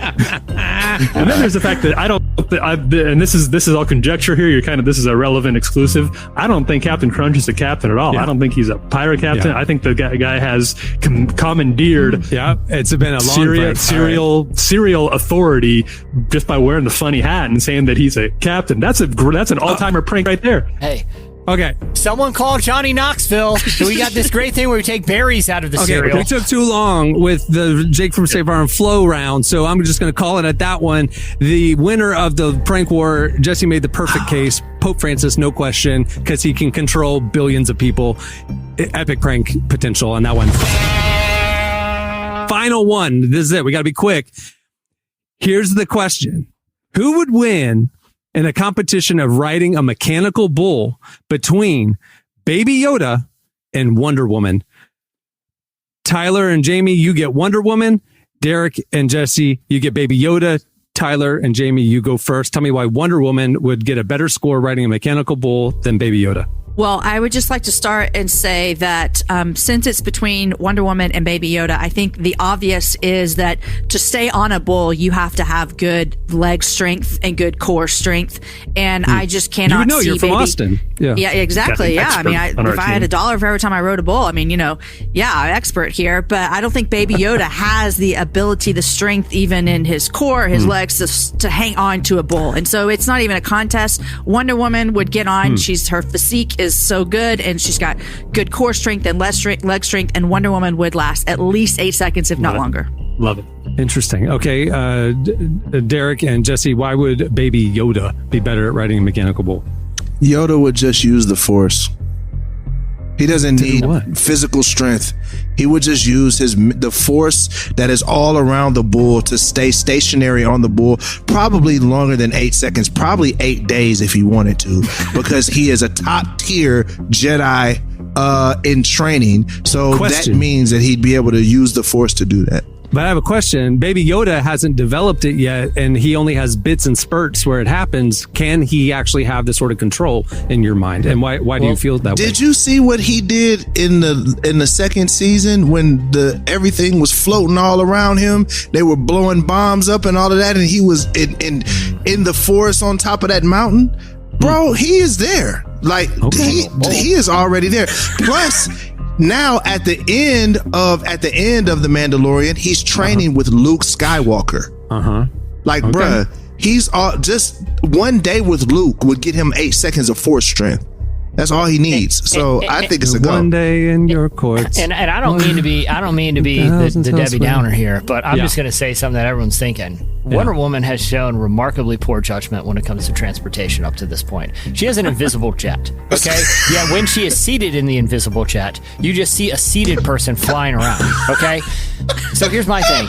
Speaker 10: And then there's the fact that and this is all conjecture here. This is a relevant exclusive. I don't think Captain Crunch is a captain at all. Yeah. I don't think he's a pirate captain. Yeah. I think the guy has commandeered.
Speaker 2: Yeah, it's been a long
Speaker 10: serial authority just by wearing the funny hat and saying that he's a captain. That's an all-timer prank right there.
Speaker 3: Hey.
Speaker 2: Okay.
Speaker 3: Someone call Johnny Knoxville. We got this great thing where we take berries out of the cereal.
Speaker 2: We took too long with the Jake from State Farm flow round, so I'm just going to call it at that one. The winner of the prank war, Jesse made the perfect case. Pope Francis, no question, because he can control billions of people. Epic prank potential on that one. Final one. This is it. We got to be quick. Here's the question. Who would win in a competition of riding a mechanical bull between Baby Yoda and Wonder Woman? Tyler and Jamie, you get Wonder Woman. Derek and Jesse, you get Baby Yoda. Tyler and Jamie, you go first. Tell me why Wonder Woman would get a better score riding a mechanical bull than Baby Yoda.
Speaker 4: Well, I would just like to start and say that since it's between Wonder Woman and Baby Yoda, I think the obvious is that to stay on a bull, you have to have good leg strength and good core strength. And I just cannot
Speaker 2: you would know,
Speaker 4: see
Speaker 2: you're from Austin.
Speaker 4: Yeah, exactly. Yeah. I mean, if I had $1 for every time I rode a bull, I mean, I'm expert here. But I don't think Baby Yoda has the ability, the strength, even in his core, his legs, to hang on to a bull. And so it's not even a contest. Wonder Woman would get on. Her physique is so good, and she's got good core strength and leg strength, and Wonder Woman would last at least 8 seconds, if not longer.
Speaker 10: Love it.
Speaker 2: Interesting. Okay, Derek and Jesse, why would Baby Yoda be better at riding a mechanical bull?
Speaker 5: Yoda would just use the Force. He doesn't need physical strength. He would just use the force that is all around the bull to stay stationary on the bull, probably longer than 8 seconds, probably 8 days if he wanted to, because he is a top tier Jedi in training. So that means that he'd be able to use the Force to do that.
Speaker 2: But I have a question. Baby Yoda hasn't developed it yet, and he only has bits and spurts where it happens. Can he actually have this sort of control in your mind? And why do you feel that way?
Speaker 5: Did you see what he did in the second season when everything was floating all around him? They were blowing bombs up and all of that, and he was in the forest on top of that mountain. Bro, he is there. Like he is already there. Plus, now at the end of The Mandalorian, he's training with Luke Skywalker. Bruh, he's just one day with Luke would get him 8 seconds of Force strength. That's all he needs. So I think it's a go.
Speaker 2: One day in your courts.
Speaker 3: And I don't mean to be the Debbie Downer here, but I'm just going to say something that everyone's thinking. Wonder Woman has shown remarkably poor judgment when it comes to transportation up to this point. She has an invisible jet. Okay? Yeah, when she is seated in the invisible jet, you just see a seated person flying around. Okay? So here's my thing.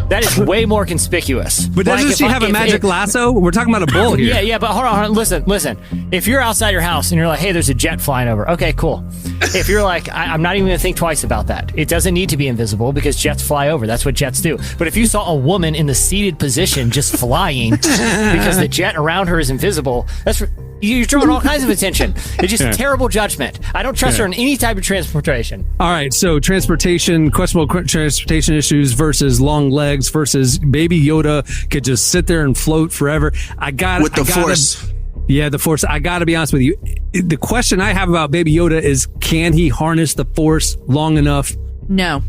Speaker 3: That is way more conspicuous.
Speaker 2: But doesn't she have a magic lasso? We're talking about a bull here.
Speaker 3: Yeah, but hold on. Listen. If you're outside your house and you're like, hey, there's a jet flying over. Okay, cool. If you're like, I'm not even going to think twice about that. It doesn't need to be invisible because jets fly over. That's what jets do. But if you saw a woman in the seated position just flying because the jet around her is invisible, you're drawing all kinds of attention. It's just terrible judgment. I don't trust her in any type of transportation.
Speaker 2: All right, so questionable transportation issues versus long legs versus Baby Yoda could just sit there and float forever.
Speaker 5: With the Force.
Speaker 2: Yeah, the Force. I got to be honest with you. The question I have about Baby Yoda is, can he harness the Force long enough?
Speaker 4: No.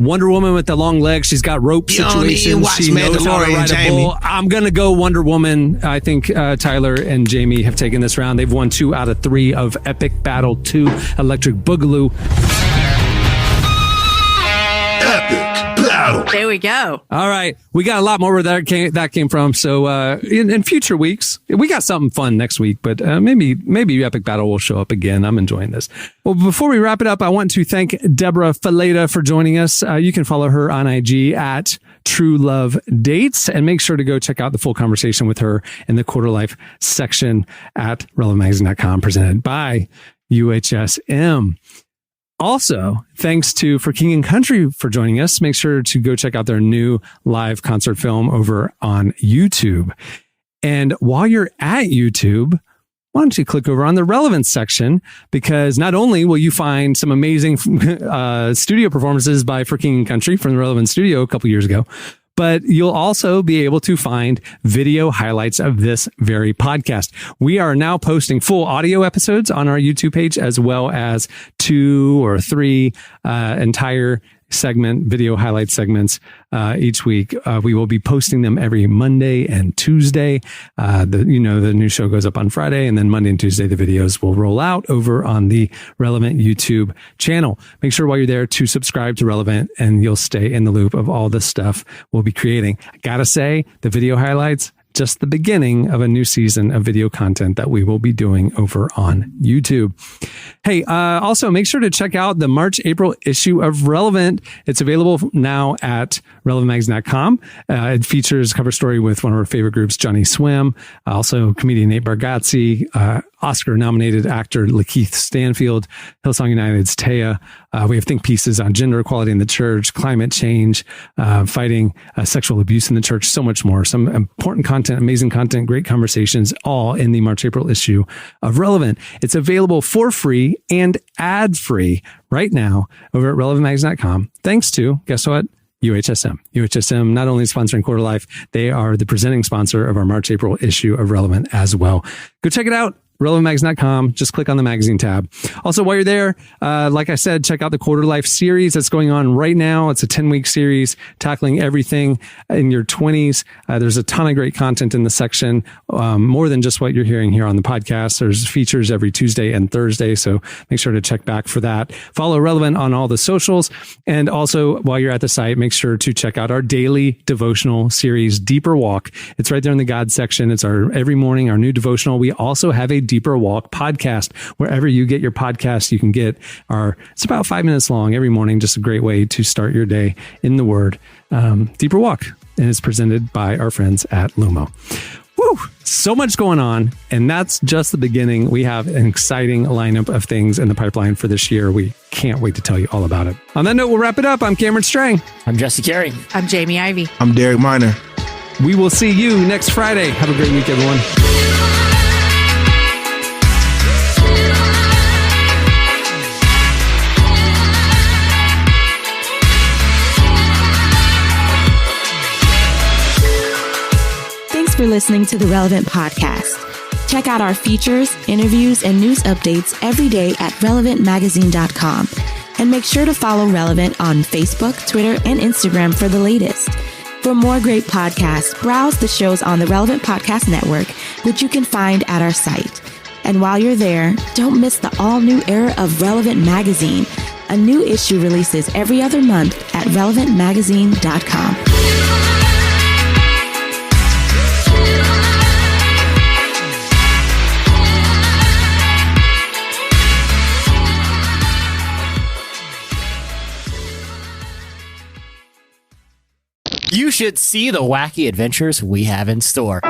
Speaker 2: Wonder Woman with the long legs, she's got rope situations. She knows how to ride a bull. I'm going to go Wonder Woman. I think Tyler and Jamie have taken this round. They've won 2 out of 3 of Epic Battle 2 Electric Boogaloo.
Speaker 5: Epic Battle.
Speaker 4: There we go.
Speaker 2: All right. We got a lot more where that came from. So in future weeks, we got something fun next week, but maybe Epic Battle will show up again. I'm enjoying this. Well, before we wrap it up, I want to thank Debra Fileta for joining us. You can follow her on IG at True Love Dates, and make sure to go check out the full conversation with her in the Quarter Life section at relevantmagazine.com, presented by UHSM. Also, thanks to For King and Country for joining us. Make sure to go check out their new live concert film over on YouTube. And while you're at YouTube, why don't you click over on the relevance section? Because not only will you find some amazing studio performances by For King and Country from the Relevant Studio a couple years ago, but you'll also be able to find video highlights of this very podcast. We are now posting full audio episodes on our YouTube page, as well as 2 or 3 entire video highlight segments each week. We will be posting them every Monday and Tuesday. The new show goes up on Friday, and then Monday and Tuesday the videos will roll out over on the Relevant YouTube channel. Make sure while you're there to subscribe to Relevant, and you'll stay in the loop of all the stuff we'll be creating. I gotta say, the video highlights, just the beginning of a new season of video content that we will be doing over on YouTube. Hey, also make sure to check out the March-April issue of Relevant. It's available now at relevantmagazine.com. It features a cover story with one of our favorite groups, Johnny Swim, also comedian Nate Bargatze, Oscar-nominated actor Lakeith Stanfield, Hillsong United's Taya. We have think pieces on gender equality in the church, climate change, fighting sexual abuse in the church, so much more. Some important content, amazing content, great conversations, all in the March-April issue of Relevant. It's available for free and ad-free right now over at relevantmagazine.com. Thanks to, guess what? UHSM. UHSM not only sponsoring Quarter Life, they are the presenting sponsor of our March-April issue of Relevant as well. Go check it out. relevantmagazine.com. Just click on the magazine tab. Also, while you're there, like I said, check out the Quarter Life series that's going on right now. It's a 10-week series tackling everything in your 20s. There's a ton of great content in the section, more than just what you're hearing here on the podcast. There's features every Tuesday and Thursday, so make sure to check back for that. Follow Relevant on all the socials. And also, while you're at the site, make sure to check out our daily devotional series, Deeper Walk. It's right there in the God section. It's our every morning, our new devotional. We also have a Deeper Walk podcast. Wherever you get your podcast, you can get it's about 5 minutes long every morning. Just a great way to start your day in the Word. Deeper Walk, and it's presented by our friends at Lumo. Woo! So much going on, and that's just the beginning. We have an exciting lineup of things in the pipeline for this year. We can't wait to tell you all about it. On that note, we'll wrap it up. I'm Cameron Strang.
Speaker 3: I'm Jesse Carey.
Speaker 4: I'm Jamie Ivey.
Speaker 5: I'm Derek Miner.
Speaker 2: We will see you next Friday. Have a great week, everyone.
Speaker 1: Thanks for listening to the Relevant Podcast. Check out our features, interviews, and news updates every day at relevantmagazine.com. And make sure to follow Relevant on Facebook, Twitter, and Instagram for the latest. For more great podcasts, browse the shows on the Relevant Podcast Network, which you can find at our site. And while you're there, don't miss the all-new era of Relevant Magazine. A new issue releases every other month at relevantmagazine.com.
Speaker 3: You should see the wacky adventures we have in store.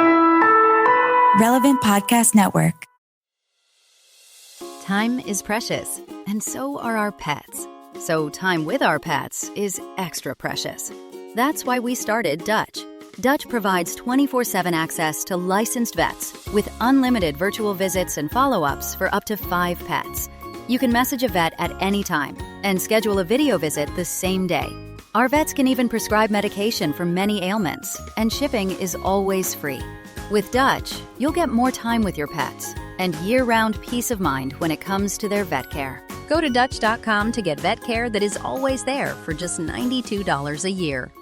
Speaker 15: Relevant Podcast Network.
Speaker 16: Time is precious, and so are our pets. So time with our pets is extra precious. That's why we started Dutch. Dutch provides 24/7 access to licensed vets with unlimited virtual visits and follow-ups for up to 5 pets. You can message a vet at any time and schedule a video visit the same day. Our vets can even prescribe medication for many ailments, and shipping is always free. With Dutch, you'll get more time with your pets and year-round peace of mind when it comes to their vet care. Go to Dutch.com to get vet care that is always there for just $92 a year.